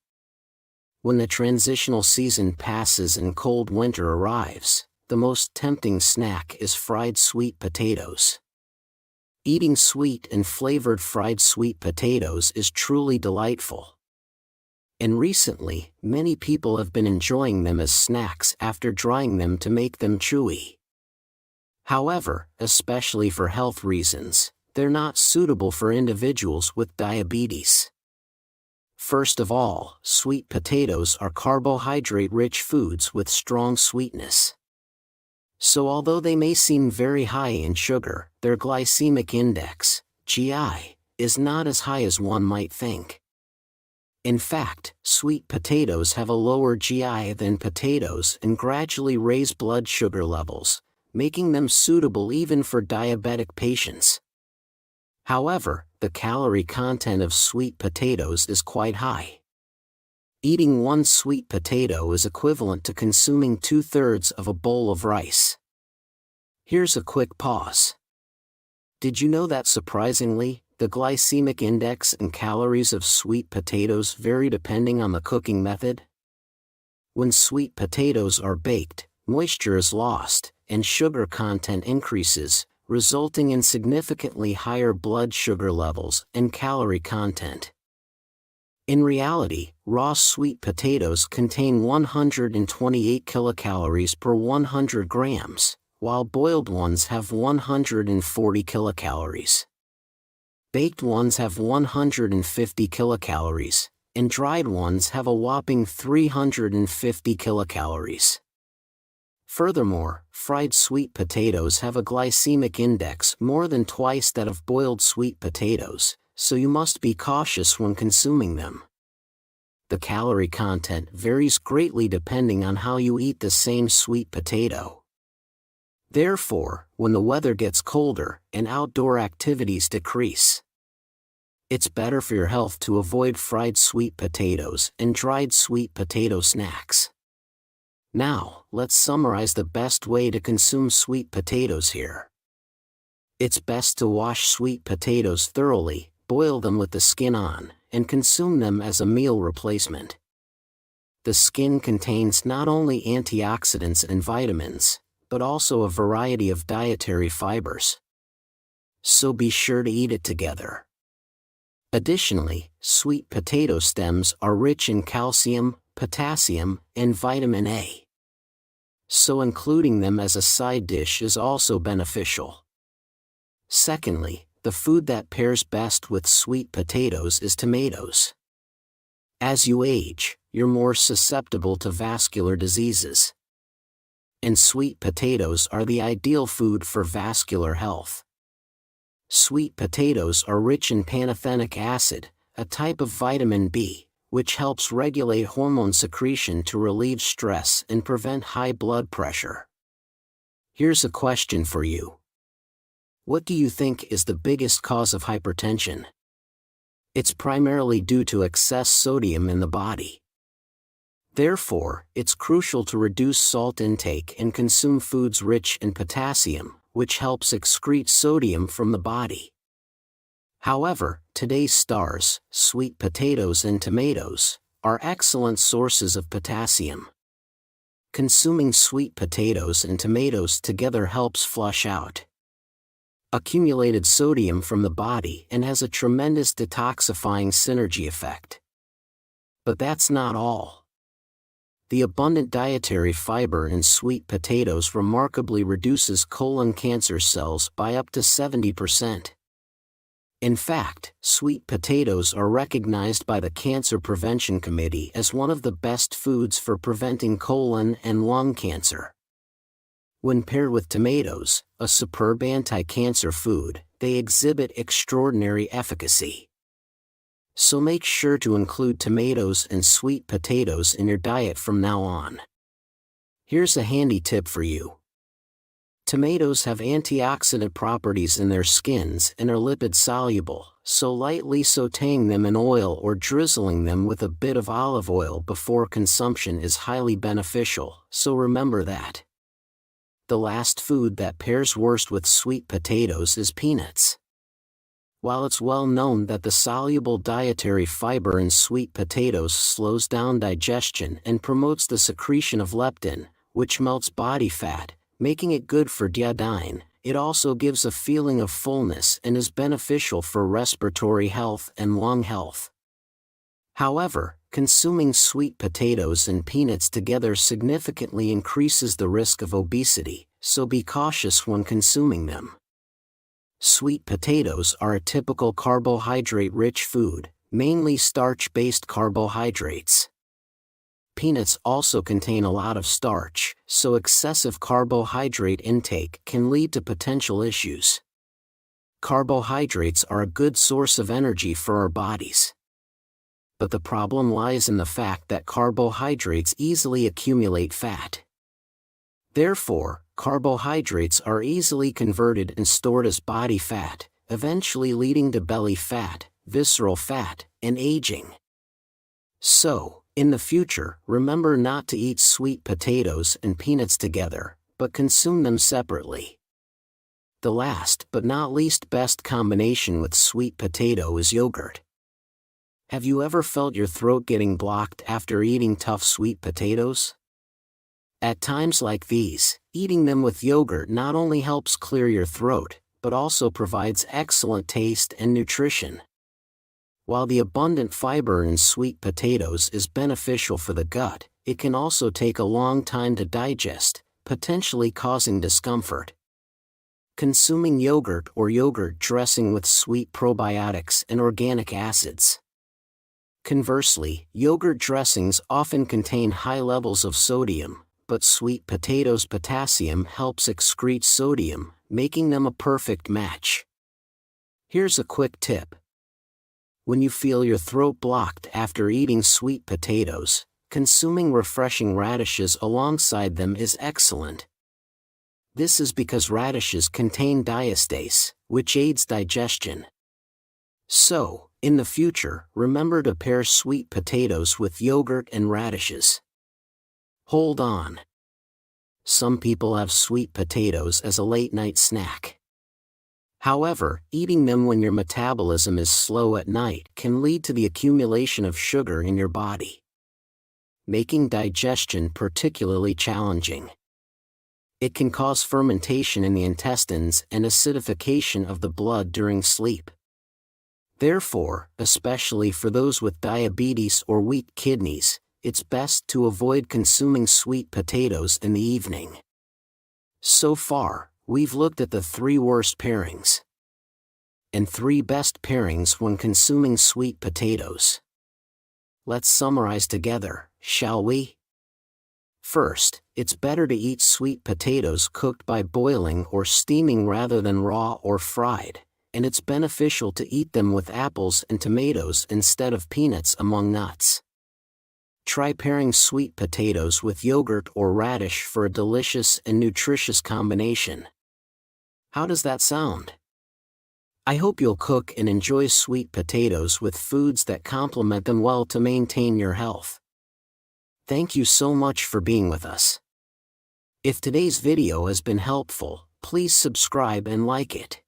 When the transitional season passes and cold winter arrives, the most tempting snack is fried sweet potatoes. Eating sweet and flavored fried sweet potatoes is truly delightful. And recently, many people have been enjoying them as snacks after drying them to make them chewy. However, especially for health reasons, they're not suitable for individuals with diabetes. First of all, sweet potatoes are carbohydrate-rich foods with strong sweetness. So although they may seem very high in sugar, their glycemic index, GI, is not as high as one might think. In fact, sweet potatoes have a lower GI than potatoes and gradually raise blood sugar levels, making them suitable even for diabetic patients. However, the calorie content of sweet potatoes is quite high. Eating one sweet potato is equivalent to consuming 2/3 of a bowl of rice. Here's a quick pause. Did you know that surprisingly, the glycemic index and calories of sweet potatoes vary depending on the cooking method? When sweet potatoes are baked, moisture is lost, and sugar content increases, resulting in significantly higher blood sugar levels and calorie content. In reality, raw sweet potatoes contain 128 kilocalories per 100 grams, while boiled ones have 140 kilocalories. Baked ones have 150 kilocalories, and dried ones have a whopping 350 kilocalories. Furthermore, fried sweet potatoes have a glycemic index more than twice that of boiled sweet potatoes, so you must be cautious when consuming them. The calorie content varies greatly depending on how you eat the same sweet potato. Therefore, when the weather gets colder and outdoor activities decrease, it's better for your health to avoid fried sweet potatoes and dried sweet potato snacks. Now, let's summarize the best way to consume sweet potatoes here. It's best to wash sweet potatoes thoroughly, boil them with the skin on, and consume them as a meal replacement. The skin contains not only antioxidants and vitamins, but also a variety of dietary fibers. So be sure to eat it together. Additionally, sweet potato stems are rich in calcium, potassium, and vitamin A. So including them as a side dish is also beneficial. Secondly, the food that pairs best with sweet potatoes is tomatoes. As you age, you're more susceptible to vascular diseases. And sweet potatoes are the ideal food for vascular health. Sweet potatoes are rich in pantothenic acid, a type of vitamin B, which helps regulate hormone secretion to relieve stress and prevent high blood pressure. Here's a question for you. What do you think is the biggest cause of hypertension? It's primarily due to excess sodium in the body. Therefore, it's crucial to reduce salt intake and consume foods rich in potassium, which helps excrete sodium from the body. However, today's stars, sweet potatoes and tomatoes, are excellent sources of potassium. Consuming sweet potatoes and tomatoes together helps flush out accumulated sodium from the body and has a tremendous detoxifying synergy effect. But that's not all. The abundant dietary fiber in sweet potatoes remarkably reduces colon cancer cells by up to 70%. In fact, sweet potatoes are recognized by the Cancer Prevention Committee as one of the best foods for preventing colon and lung cancer. When paired with tomatoes, a superb anti-cancer food, they exhibit extraordinary efficacy. So make sure to include tomatoes and sweet potatoes in your diet from now on. Here's a handy tip for you. Tomatoes have antioxidant properties in their skins and are lipid-soluble, so lightly sautéing them in oil or drizzling them with a bit of olive oil before consumption is highly beneficial, so remember that. The last food that pairs worst with sweet potatoes is peanuts. While it's well known that the soluble dietary fiber in sweet potatoes slows down digestion and promotes the secretion of leptin, which melts body fat, making it good for digestion, it also gives a feeling of fullness and is beneficial for respiratory health and lung health. However, consuming sweet potatoes and peanuts together significantly increases the risk of obesity, so be cautious when consuming them. Sweet potatoes are a typical carbohydrate-rich food, mainly starch-based carbohydrates. Peanuts also contain a lot of starch, so excessive carbohydrate intake can lead to potential issues. Carbohydrates are a good source of energy for our bodies. But the problem lies in the fact that carbohydrates easily accumulate fat. Therefore, carbohydrates are easily converted and stored as body fat, eventually leading to belly fat, visceral fat, and aging. So, in the future, remember not to eat sweet potatoes and peanuts together, but consume them separately. The last but not least best combination with sweet potato is yogurt. Have you ever felt your throat getting blocked after eating tough sweet potatoes? At times like these, eating them with yogurt not only helps clear your throat, but also provides excellent taste and nutrition. While the abundant fiber in sweet potatoes is beneficial for the gut, it can also take a long time to digest, potentially causing discomfort. Consuming yogurt or yogurt dressing with sweet probiotics and organic acids. Conversely, yogurt dressings often contain high levels of sodium, but sweet potatoes' potassium helps excrete sodium, making them a perfect match. Here's a quick tip. When you feel your throat blocked after eating sweet potatoes, consuming refreshing radishes alongside them is excellent. This is because radishes contain diastase, which aids digestion. So, in the future, remember to pair sweet potatoes with yogurt and radishes. Hold on. Some people have sweet potatoes as a late-night snack. However, eating them when your metabolism is slow at night can lead to the accumulation of sugar in your body, making digestion particularly challenging. It can cause fermentation in the intestines and acidification of the blood during sleep. Therefore, especially for those with diabetes or weak kidneys, it's best to avoid consuming sweet potatoes in the evening. So far, we've looked at the 3 worst pairings and 3 best pairings when consuming sweet potatoes. Let's summarize together, shall we? First, it's better to eat sweet potatoes cooked by boiling or steaming rather than raw or fried, and it's beneficial to eat them with apples and tomatoes instead of peanuts among nuts. Try pairing sweet potatoes with yogurt or radish for a delicious and nutritious combination. How does that sound? I hope you'll cook and enjoy sweet potatoes with foods that complement them well to maintain your health. Thank you so much for being with us. If today's video has been helpful, please subscribe and like it.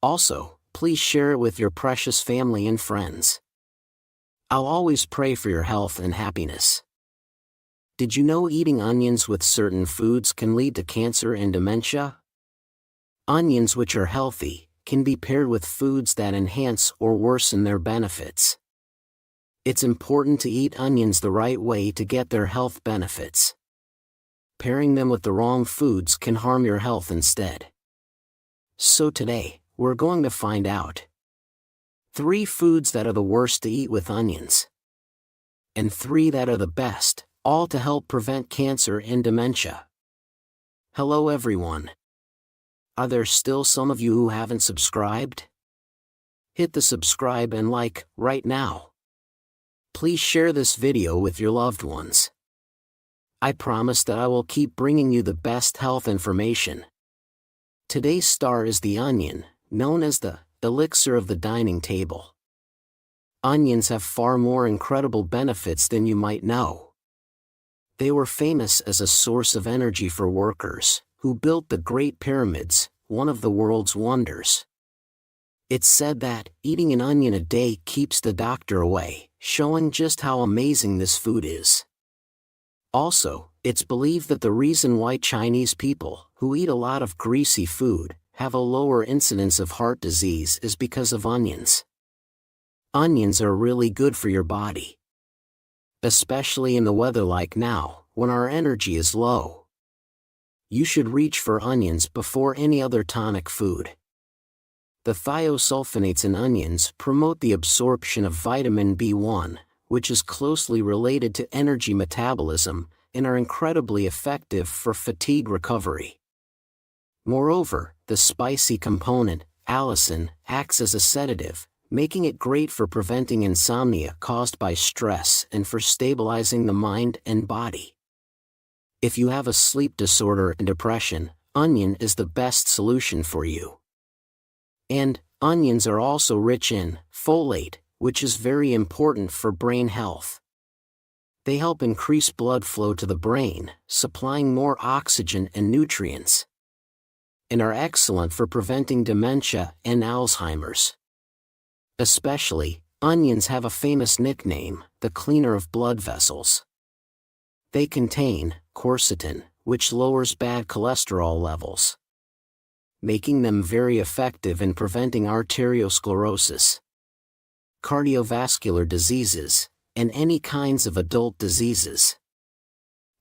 Also, please share it with your precious family and friends. I'll always pray for your health and happiness. Did you know eating onions with certain foods can lead to cancer and dementia? Onions, which are healthy, can be paired with foods that enhance or worsen their benefits. It's important to eat onions the right way to get their health benefits. Pairing them with the wrong foods can harm your health instead. So today, we're going to find out 3 foods that are the worst to eat with onions, and 3 that are the best, all to help prevent cancer and dementia. Hello everyone. Are there still some of you who haven't subscribed? Hit the subscribe and like right now. Please share this video with your loved ones. I promise that I will keep bringing you the best health information. Today's star is the onion, known as the elixir of the dining table. Onions have far more incredible benefits than you might know. They were famous as a source of energy for workers who built the Great Pyramids, one of the world's wonders. It's said that eating an onion a day keeps the doctor away, showing just how amazing this food is. Also, it's believed that the reason why Chinese people, who eat a lot of greasy food, have a lower incidence of heart disease is because of onions. Onions are really good for your body, especially in the weather like now, when our energy is low. You should reach for onions before any other tonic food. The thiosulfonates in onions promote the absorption of vitamin B1, which is closely related to energy metabolism, and are incredibly effective for fatigue recovery. Moreover, the spicy component, allicin, acts as a sedative, making it great for preventing insomnia caused by stress and for stabilizing the mind and body. If you have a sleep disorder and depression, onion is the best solution for you. And onions are also rich in folate, which is very important for brain health. They help increase blood flow to the brain, supplying more oxygen and nutrients, and are excellent for preventing dementia and Alzheimer's. Especially, onions have a famous nickname, the cleaner of blood vessels. They contain quercetin, which lowers bad cholesterol levels, making them very effective in preventing arteriosclerosis, cardiovascular diseases, and any kinds of adult diseases.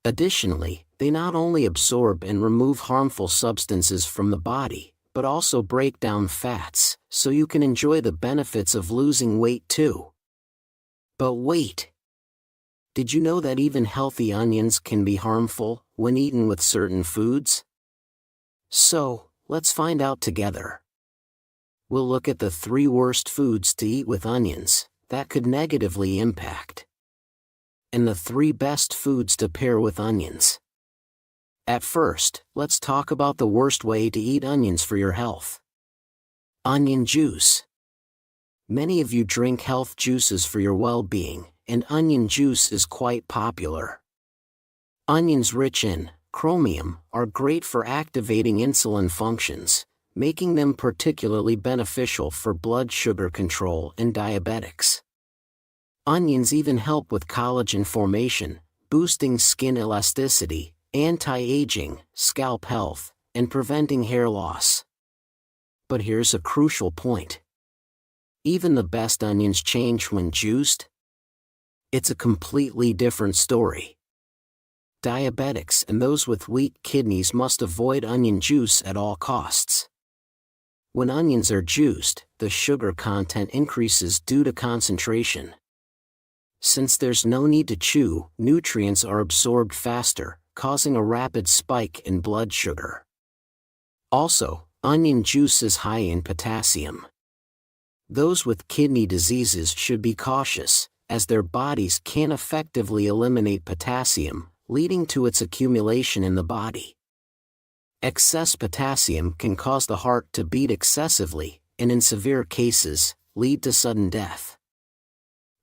Additionally, they not only absorb and remove harmful substances from the body, but also break down fats, so you can enjoy the benefits of losing weight too. But wait! Did you know that even healthy onions can be harmful when eaten with certain foods? So, let's find out together. We'll look at the 3 worst foods to eat with onions that could negatively impact, and the 3 best foods to pair with onions. At first, let's talk about the worst way to eat onions for your health. Onion juice. Many of you drink health juices for your well-being, and onion juice is quite popular. Onions rich in chromium are great for activating insulin functions, making them particularly beneficial for blood sugar control and diabetics. Onions even help with collagen formation, boosting skin elasticity, anti-aging, scalp health, and preventing hair loss. But here's a crucial point. Even the best onions change when juiced. It's a completely different story. Diabetics and those with weak kidneys must avoid onion juice at all costs. When onions are juiced, the sugar content increases due to concentration. Since there's no need to chew, nutrients are absorbed faster, causing a rapid spike in blood sugar. Also, onion juice is high in potassium. Those with kidney diseases should be cautious, as their bodies can't effectively eliminate potassium, leading to its accumulation in the body. Excess potassium can cause the heart to beat excessively, and in severe cases, lead to sudden death.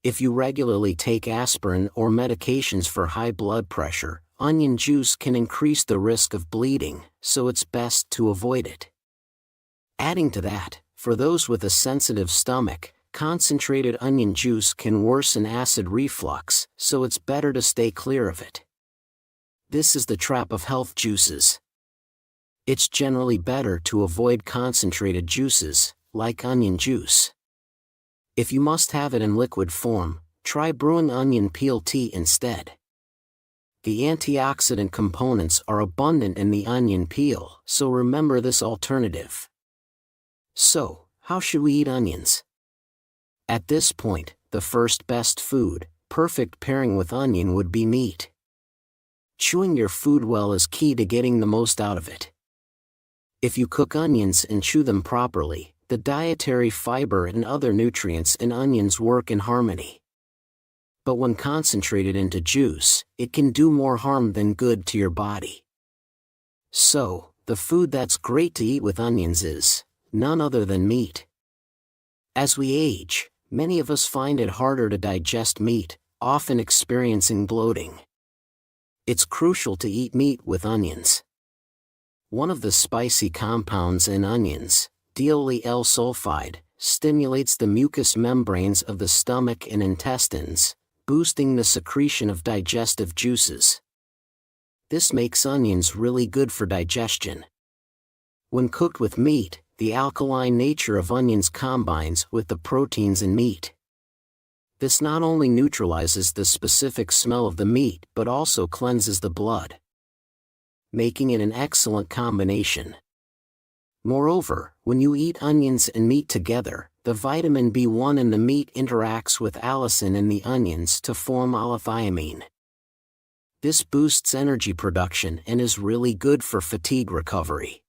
If you regularly take aspirin or medications for high blood pressure, onion juice can increase the risk of bleeding, so it's best to avoid it. Adding to that, For those with a sensitive stomach, concentrated onion juice can worsen acid reflux, so it's better to stay clear of it. This is the trap of health juices. It's generally better to avoid concentrated juices, like onion juice. If you must have it in liquid form, try brewing onion peel tea instead. The antioxidant components are abundant in the onion peel, so remember this alternative. So, how should we eat onions? At this point, the first best food, perfect pairing with onion would be meat. Chewing your food well is key to getting the most out of it. If you cook onions and chew them properly, the dietary fiber and other nutrients in onions work in harmony. But when concentrated into juice, it can do more harm than good to your body. So, the food that's great to eat with onions is none other than meat. As we age, many of us find it harder to digest meat, often experiencing bloating. It's crucial to eat meat with onions. One of the spicy compounds in onions, diol L-sulfide, stimulates the mucous membranes of the stomach and intestines, boosting the secretion of digestive juices. This makes onions really good for digestion. When cooked with meat, the alkaline nature of onions combines with the proteins in meat. This not only neutralizes the specific smell of the meat but also cleanses the blood, making it an excellent combination. Moreover, when you eat onions and meat together, the vitamin B1 in the meat interacts with allicin in the onions to form L-theanine. This boosts energy production and is really good for fatigue recovery.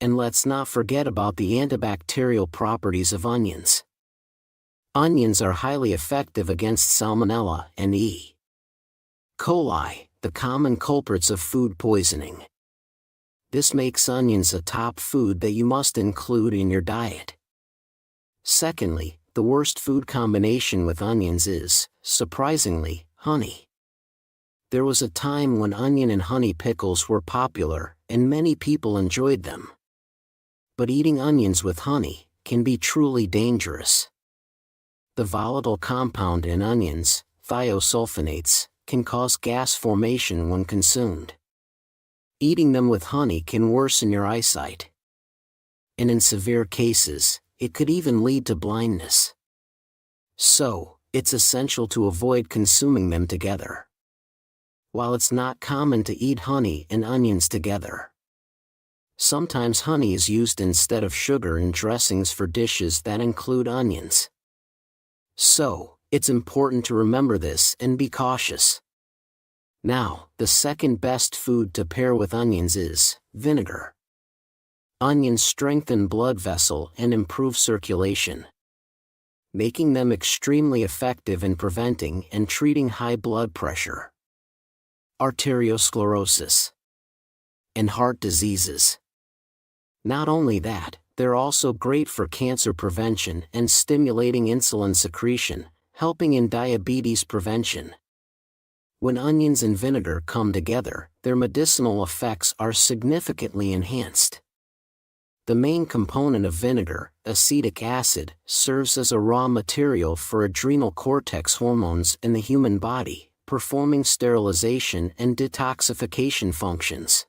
And let's not forget about the antibacterial properties of onions. Onions are highly effective against Salmonella and E. coli, the common culprits of food poisoning. This makes onions a top food that you must include in your diet. Secondly, the worst food combination with onions is, surprisingly, honey. There was a time when onion and honey pickles were popular, and many people enjoyed them. But eating onions with honey can be truly dangerous. The volatile compound in onions, thiosulfonates, can cause gas formation when consumed. Eating them with honey can worsen your eyesight. And in severe cases, it could even lead to blindness. So, it's essential to avoid consuming them together. While it's not common to eat honey and onions together, sometimes honey is used instead of sugar in dressings for dishes that include onions. So, it's important to remember this and be cautious. Now, the second best food to pair with onions is vinegar. Onions strengthen blood vessel and improve circulation, making them extremely effective in preventing and treating high blood pressure, arteriosclerosis, and heart diseases. Not only that, they're also great for cancer prevention and stimulating insulin secretion, helping in diabetes prevention. When onions and vinegar come together, their medicinal effects are significantly enhanced. The main component of vinegar, acetic acid, serves as a raw material for adrenal cortex hormones in the human body, performing sterilization and detoxification functions.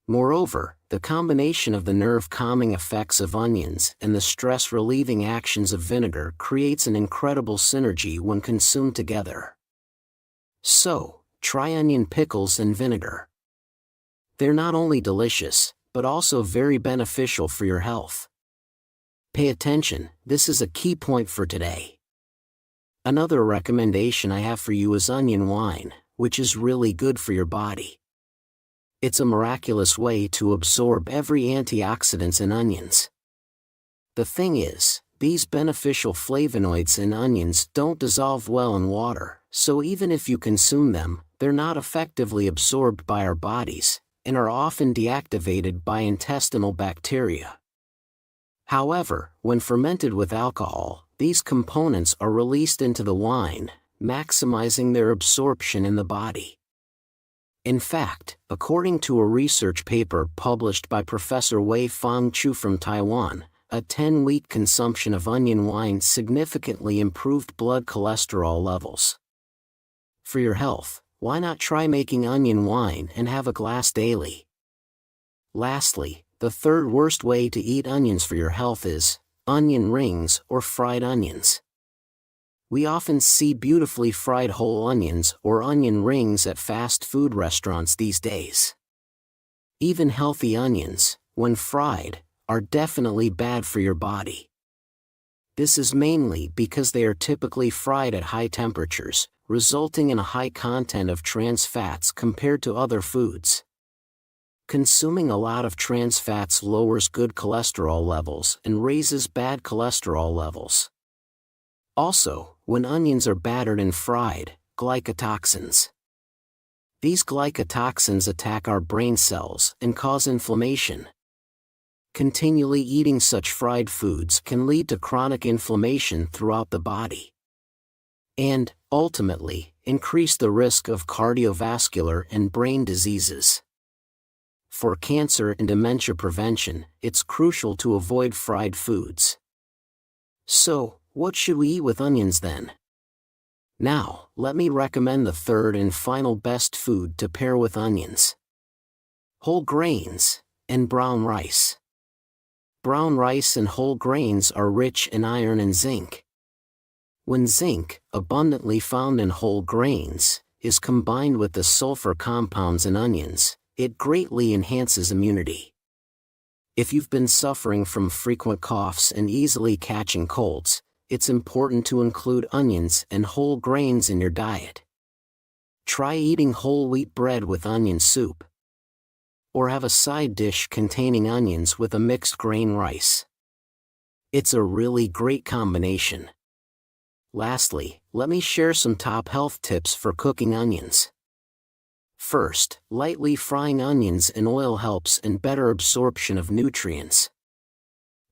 Moreover, the combination of the nerve-calming effects of onions and the stress-relieving actions of vinegar creates an incredible synergy when consumed together. So, try onion pickles and vinegar. They're not only delicious, but also very beneficial for your health. Pay attention, this is a key point for today. Another recommendation I have for you is onion wine, which is really good for your body. It's a miraculous way to absorb every antioxidant in onions. The thing is, these beneficial flavonoids in onions don't dissolve well in water, so even if you consume them, they're not effectively absorbed by our bodies, and are often deactivated by intestinal bacteria. However, when fermented with alcohol, these components are released into the wine, maximizing their absorption in the body. In fact, according to a research paper published by Professor Wei Fang Chu from Taiwan, a 10-week consumption of onion wine significantly improved blood cholesterol levels. For your health, why not try making onion wine and have a glass daily? Lastly, the third worst way to eat onions for your health is onion rings or fried onions. We often see beautifully fried whole onions or onion rings at fast food restaurants these days. Even healthy onions, when fried, are definitely bad for your body. This is mainly because they are typically fried at high temperatures, resulting in a high content of trans fats compared to other foods. Consuming a lot of trans fats lowers good cholesterol levels and raises bad cholesterol levels. Also, when onions are battered and fried, glycotoxins. These glycotoxins attack our brain cells and cause inflammation. Continually eating such fried foods can lead to chronic inflammation throughout the body. And, ultimately, increase the risk of cardiovascular and brain diseases. For cancer and dementia prevention, it's crucial to avoid fried foods. So, what should we eat with onions then? Now, let me recommend the third and final best food to pair with onions. Whole grains and brown rice. Brown rice and whole grains are rich in iron and zinc. When zinc, abundantly found in whole grains, is combined with the sulfur compounds in onions, it greatly enhances immunity. If you've been suffering from frequent coughs and easily catching colds, it's important to include onions and whole grains in your diet. Try eating whole wheat bread with onion soup. Or have a side dish containing onions with a mixed grain rice. It's a really great combination. Lastly, let me share some top health tips for cooking onions. First, lightly frying onions in oil helps in better absorption of nutrients.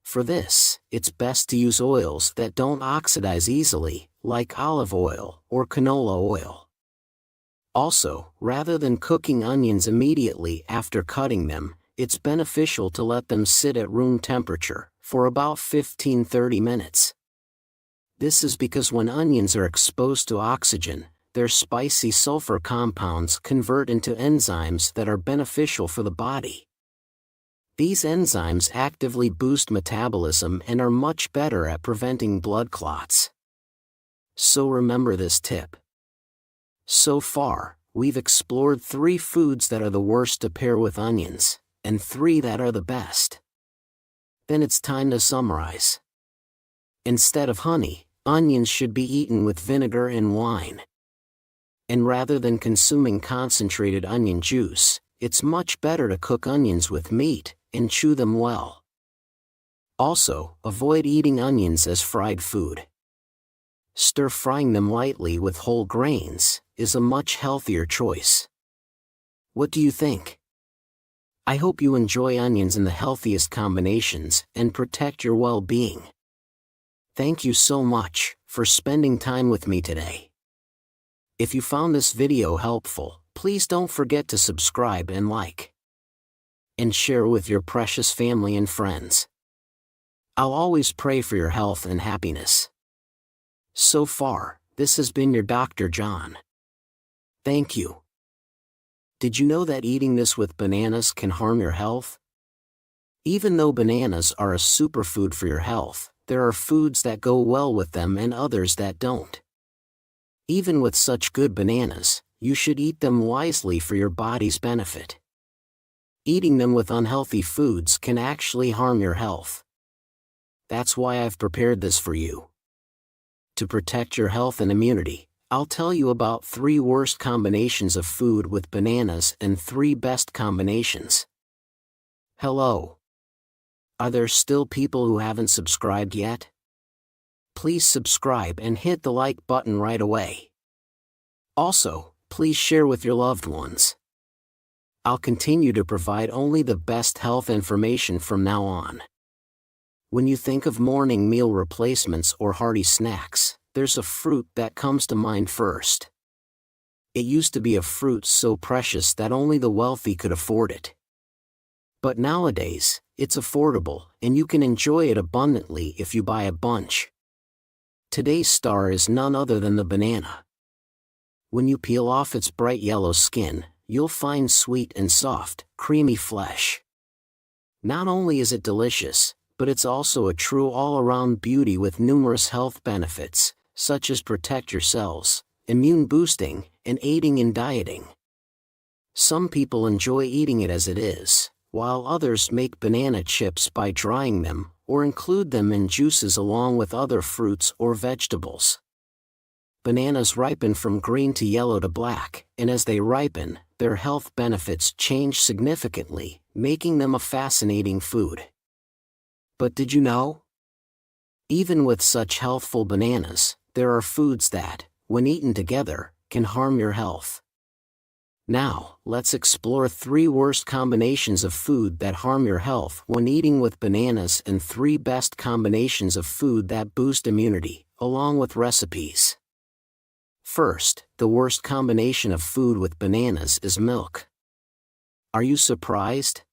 For this, it's best to use oils that don't oxidize easily, like olive oil or canola oil. Also, rather than cooking onions immediately after cutting them, it's beneficial to let them sit at room temperature for about 15-30 minutes. This is because when onions are exposed to oxygen, their spicy sulfur compounds convert into enzymes that are beneficial for the body. These enzymes actively boost metabolism and are much better at preventing blood clots. So remember this tip. So far, we've explored 3 foods that are the worst to pair with onions, and 3 that are the best. Then it's time to summarize. Instead of honey, onions should be eaten with vinegar and wine. And rather than consuming concentrated onion juice, it's much better to cook onions with meat and chew them well. Also, avoid eating onions as fried food. Stir-frying them lightly with whole grains is a much healthier choice. What do you think? I hope you enjoy onions in the healthiest combinations and protect your well-being. Thank you so much for spending time with me today. If you found this video helpful, please don't forget to subscribe and like. And share with your precious family and friends. I'll always pray for your health and happiness. So far, this has been your Dr. John. Thank you. Did you know that eating this with bananas can harm your health? Even though bananas are a superfood for your health, there are foods that go well with them and others that don't. Even with such good bananas, you should eat them wisely for your body's benefit. Eating them with unhealthy foods can actually harm your health. That's why I've prepared this for you. To protect your health and immunity, I'll tell you about 3 worst combinations of food with bananas and 3 best combinations. Hello. Are there still people who haven't subscribed yet? Please subscribe and hit the like button right away. Also, please share with your loved ones. I'll continue to provide only the best health information from now on. When you think of morning meal replacements or hearty snacks, there's a fruit that comes to mind first. It used to be a fruit so precious that only the wealthy could afford it. But nowadays, It's affordable, and you can enjoy it abundantly if you buy a bunch. Today's star is none other than the banana. When you peel off its bright yellow skin, you'll find sweet and soft, creamy flesh. Not only is it delicious, but it's also a true all-around beauty with numerous health benefits, such as protect your cells, immune boosting, and aiding in dieting. Some people enjoy eating it as it is, while others make banana chips by drying them, or include them in juices along with other fruits or vegetables. Bananas ripen from green to yellow to black, and as they ripen, their health benefits change significantly, making them a fascinating food. But did you know? Even with such healthful bananas, there are foods that, when eaten together, can harm your health. Now, let's explore 3 worst combinations of food that harm your health when eating with bananas and 3 best combinations of food that boost immunity, along with recipes. First, the worst combination of food with bananas is milk. Are you surprised?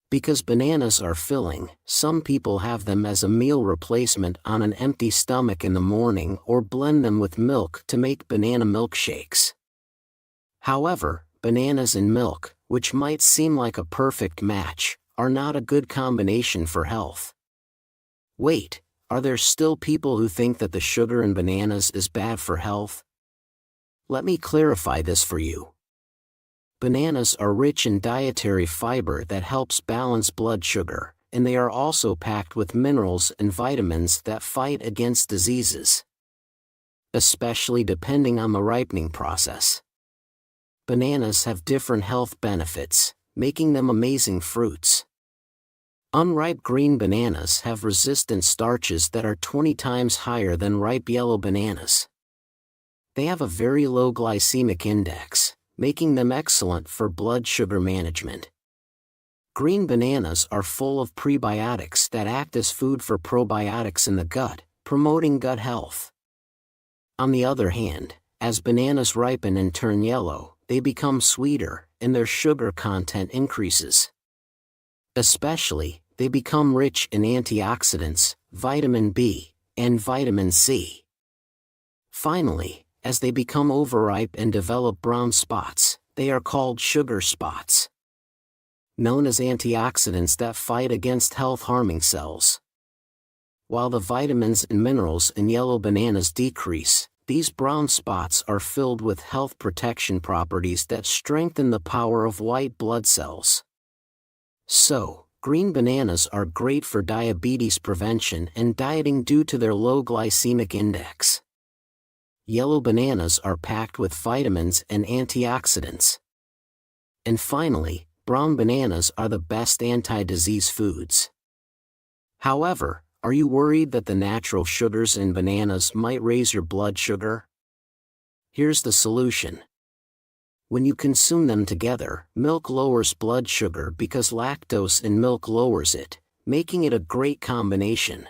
Because bananas are filling, some people have them as a meal replacement on an empty stomach in the morning or blend them with milk to make banana milkshakes. However, bananas and milk, which might seem like a perfect match, are not a good combination for health. Wait, are there still people who think that the sugar in bananas is bad for health? Let me clarify this for you. Bananas are rich in dietary fiber that helps balance blood sugar, and they are also packed with minerals and vitamins that fight against diseases, especially depending on the ripening process. Bananas have different health benefits, making them amazing fruits. Unripe green bananas have resistant starches that are 20 times higher than ripe yellow bananas. They have a very low glycemic index, making them excellent for blood sugar management. Green bananas are full of prebiotics that act as food for probiotics in the gut, promoting gut health. On the other hand, as bananas ripen and turn yellow, they become sweeter, and their sugar content increases. Especially, they become rich in antioxidants, vitamin B, and vitamin C. Finally, as they become overripe and develop brown spots, they are called sugar spots, known as antioxidants that fight against health-harming cells. While the vitamins and minerals in yellow bananas decrease, these brown spots are filled with health protection properties that strengthen the power of white blood cells. So, green bananas are great for diabetes prevention and dieting due to their low glycemic index. Yellow bananas are packed with vitamins and antioxidants. And finally, brown bananas are the best anti-disease foods. However, are you worried that the natural sugars in bananas might raise your blood sugar? Here's the solution. When you consume them together, milk lowers blood sugar because lactose in milk lowers it, making it a great combination.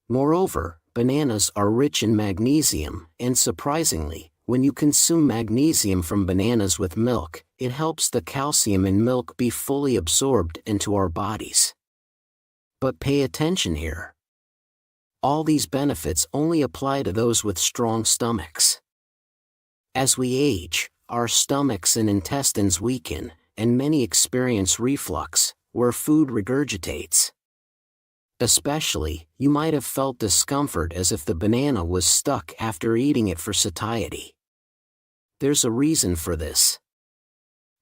Moreover, bananas are rich in magnesium, and surprisingly, when you consume magnesium from bananas with milk, it helps the calcium in milk be fully absorbed into our bodies. But pay attention here. All these benefits only apply to those with strong stomachs. As we age, our stomachs and intestines weaken, and many experience reflux, where food regurgitates. Especially, you might have felt discomfort as if the banana was stuck after eating it for satiety. There's a reason for this.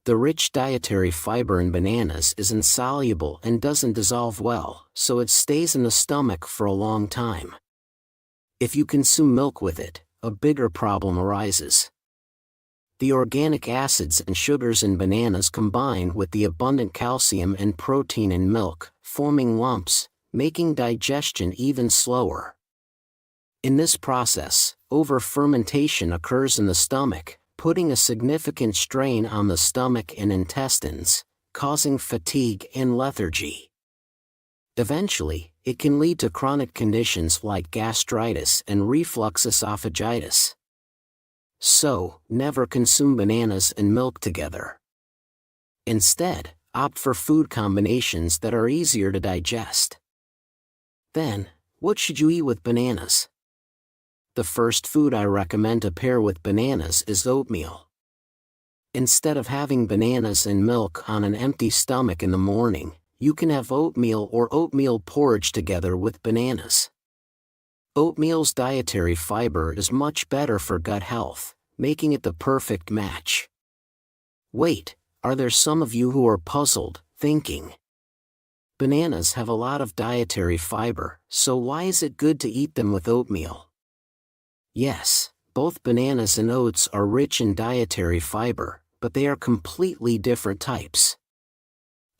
The rich dietary fiber in bananas is insoluble and doesn't dissolve well, so it stays in the stomach for a long time. If you consume milk with it, a bigger problem arises. The organic acids and sugars in bananas combine with the abundant calcium and protein in milk, forming lumps, making digestion even slower. In this process, over-fermentation occurs in the stomach, putting a significant strain on the stomach and intestines, causing fatigue and lethargy. Eventually, it can lead to chronic conditions like gastritis and reflux esophagitis. So, never consume bananas and milk together. Instead, Opt for food combinations that are easier to digest. Then, what should you eat with bananas? The first food I recommend to pair with bananas is oatmeal. Instead of having bananas and milk on an empty stomach in the morning, you can have oatmeal or oatmeal porridge together with bananas. Oatmeal's dietary fiber is much better for gut health, making it the perfect match. Wait, are there some of you who are puzzled, thinking, bananas have a lot of dietary fiber, so why is it good to eat them with oatmeal? Yes, both bananas and oats are rich in dietary fiber, but they are completely different types.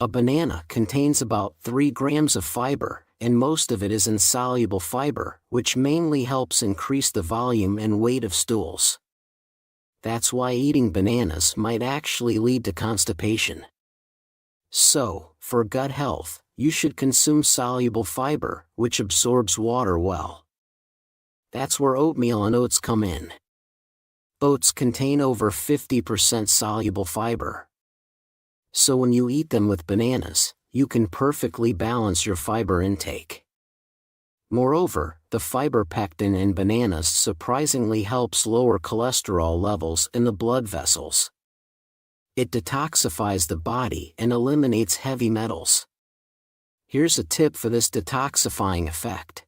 A banana contains about 3 grams of fiber, and most of it is insoluble fiber, which mainly helps increase the volume and weight of stools. That's why eating bananas might actually lead to constipation. So, for gut health, you should consume soluble fiber, which absorbs water well. That's where oatmeal and oats come in. Oats contain over 50% soluble fiber. So when you eat them with bananas, you can perfectly balance your fiber intake. Moreover, the fiber pectin in bananas surprisingly helps lower cholesterol levels in the blood vessels. It detoxifies the body and eliminates heavy metals. Here's a tip for this detoxifying effect.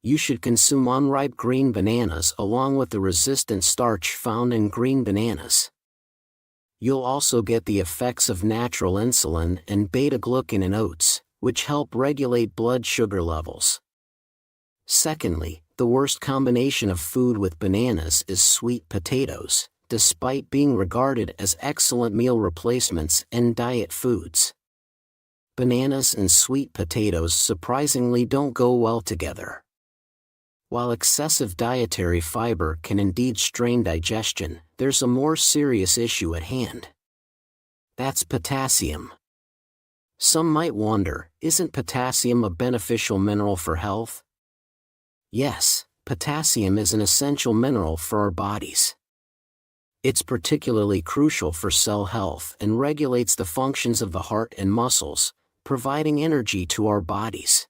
You should consume unripe green bananas along with the resistant starch found in green bananas. You'll also get the effects of natural insulin and beta-glucan in oats, which help regulate blood sugar levels. Secondly, the worst combination of food with bananas is sweet potatoes, despite being regarded as excellent meal replacements and diet foods. Bananas and sweet potatoes surprisingly don't go well together. While excessive dietary fiber can indeed strain digestion, there's a more serious issue at hand. That's potassium. Some might wonder, isn't potassium a beneficial mineral for health? Yes, potassium is an essential mineral for our bodies. It's particularly crucial for cell health and regulates the functions of the heart and muscles, providing energy to our bodies.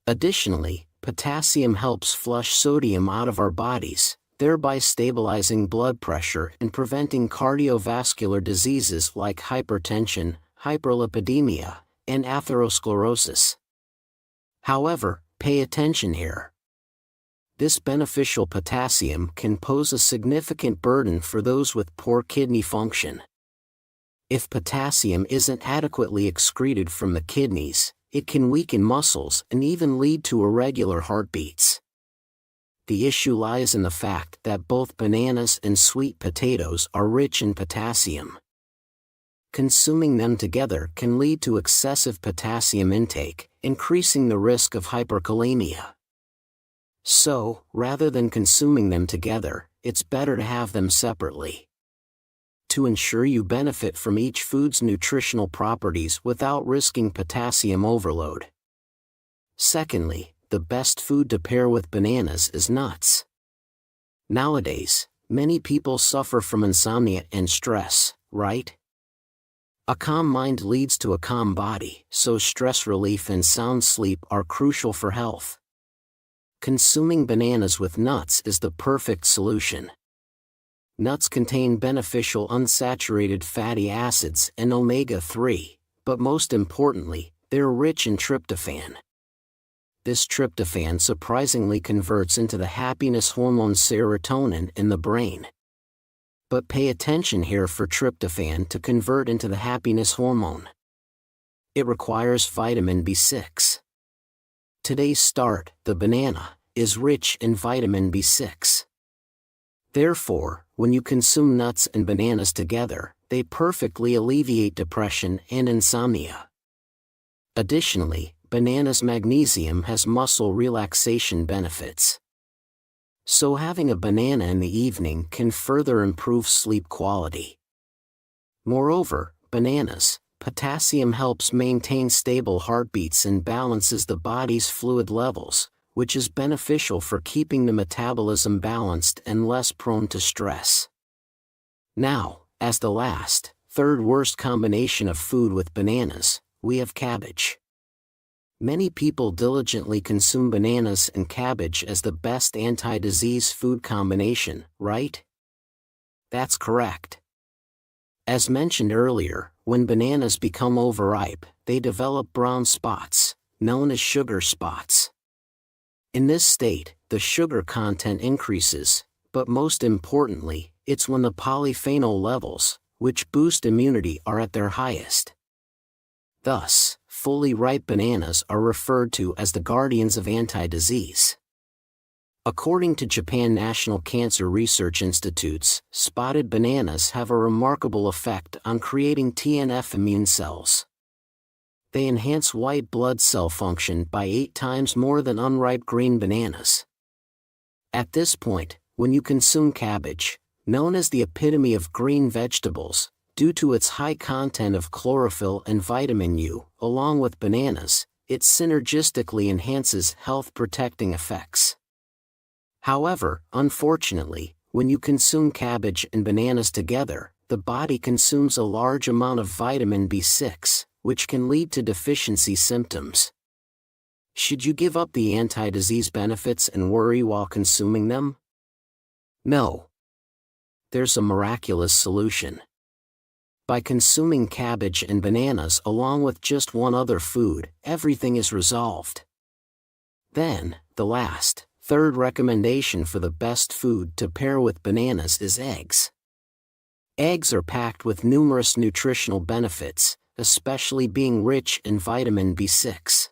Additionally, potassium helps flush sodium out of our bodies, thereby stabilizing blood pressure and preventing cardiovascular diseases like hypertension, hyperlipidemia, and atherosclerosis. However, pay attention here. This beneficial potassium can pose a significant burden for those with poor kidney function. If potassium isn't adequately excreted from the kidneys, it can weaken muscles and even lead to irregular heartbeats. The issue lies in the fact that both bananas and sweet potatoes are rich in potassium. Consuming them together can lead to excessive potassium intake, increasing the risk of hyperkalemia. So, rather than consuming them together, it's better to have them separately. To ensure you benefit from each food's nutritional properties without risking potassium overload. Secondly, the best food to pair with bananas is nuts. Nowadays, many people suffer from insomnia and stress, right? A calm mind leads to a calm body, so stress relief and sound sleep are crucial for health. Consuming bananas with nuts is the perfect solution. Nuts contain beneficial unsaturated fatty acids and omega-3, but most importantly, they're rich in tryptophan. This tryptophan surprisingly converts into the happiness hormone serotonin in the brain. But pay attention here for tryptophan to convert into the happiness hormone. It requires vitamin B6. Today's start, the banana, is rich in vitamin B6. Therefore, when you consume nuts and bananas together, they perfectly alleviate depression and insomnia. Additionally, bananas' magnesium has muscle relaxation benefits. So having a banana in the evening can further improve sleep quality. Moreover, bananas, potassium helps maintain stable heartbeats and balances the body's fluid levels, which is beneficial for keeping the metabolism balanced and less prone to stress. Now, as the last, third worst combination of food with bananas, we have cabbage. Many people diligently consume bananas and cabbage as the best anti-disease food combination, right? That's correct. As mentioned earlier, when bananas become overripe, they develop brown spots, known as sugar spots. In this state, the sugar content increases, but most importantly, it's when the polyphenol levels, which boost immunity, are at their highest. Thus, fully ripe bananas are referred to as the guardians of anti-disease. According to Japan National Cancer Research Institutes, spotted bananas have a remarkable effect on creating TNF immune cells. They enhance white blood cell function by 8 times more than unripe green bananas. At this point, when you consume cabbage, known as the epitome of green vegetables, due to its high content of chlorophyll and vitamin U, along with bananas, it synergistically enhances health-protecting effects. However, unfortunately, when you consume cabbage and bananas together, the body consumes a large amount of vitamin B6, which can lead to deficiency symptoms. Should you give up the anti-disease benefits and worry while consuming them? No. There's a miraculous solution. By consuming cabbage and bananas along with just one other food, everything is resolved. Then, the last, third recommendation for the best food to pair with bananas is eggs. Eggs are packed with numerous nutritional benefits, especially being rich in vitamin B6.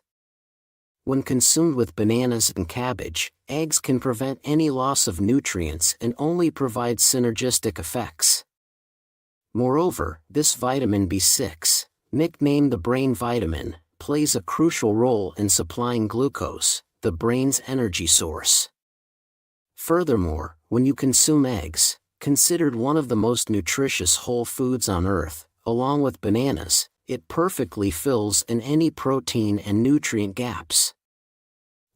When consumed with bananas and cabbage, eggs can prevent any loss of nutrients and only provide synergistic effects. Moreover, this vitamin B6, nicknamed the brain vitamin, plays a crucial role in supplying glucose, the brain's energy source. Furthermore, when you consume eggs, considered one of the most nutritious whole foods on earth, along with bananas, it perfectly fills in any protein and nutrient gaps.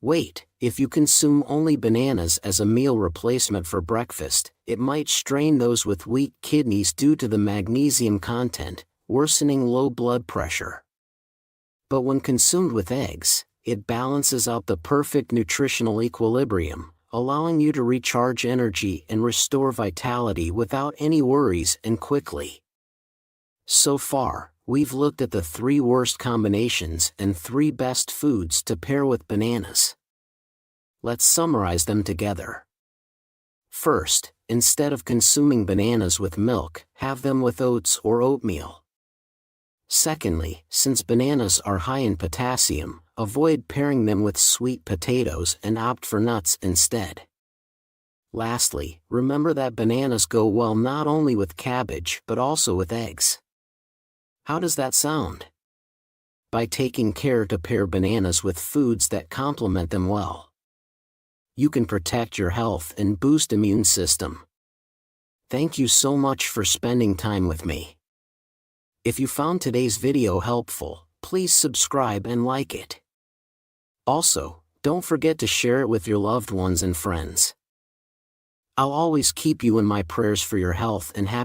Wait, if you consume only bananas as a meal replacement for breakfast, it might strain those with weak kidneys due to the magnesium content, worsening low blood pressure. But when consumed with eggs, it balances out the perfect nutritional equilibrium, allowing you to recharge energy and restore vitality without any worries and quickly. So far, we've looked at the 3 worst combinations and 3 best foods to pair with bananas. Let's summarize them together. First, instead of consuming bananas with milk, have them with oats or oatmeal. Secondly, since bananas are high in potassium, avoid pairing them with sweet potatoes and opt for nuts instead. Lastly, remember that bananas go well not only with cabbage but also with eggs. How does that sound? By taking care to pair bananas with foods that complement them well, you can protect your health and boost immune system. Thank you so much for spending time with me. If you found today's video helpful, please subscribe and like it. Also, don't forget to share it with your loved ones and friends. I'll always keep you in my prayers for your health and happiness.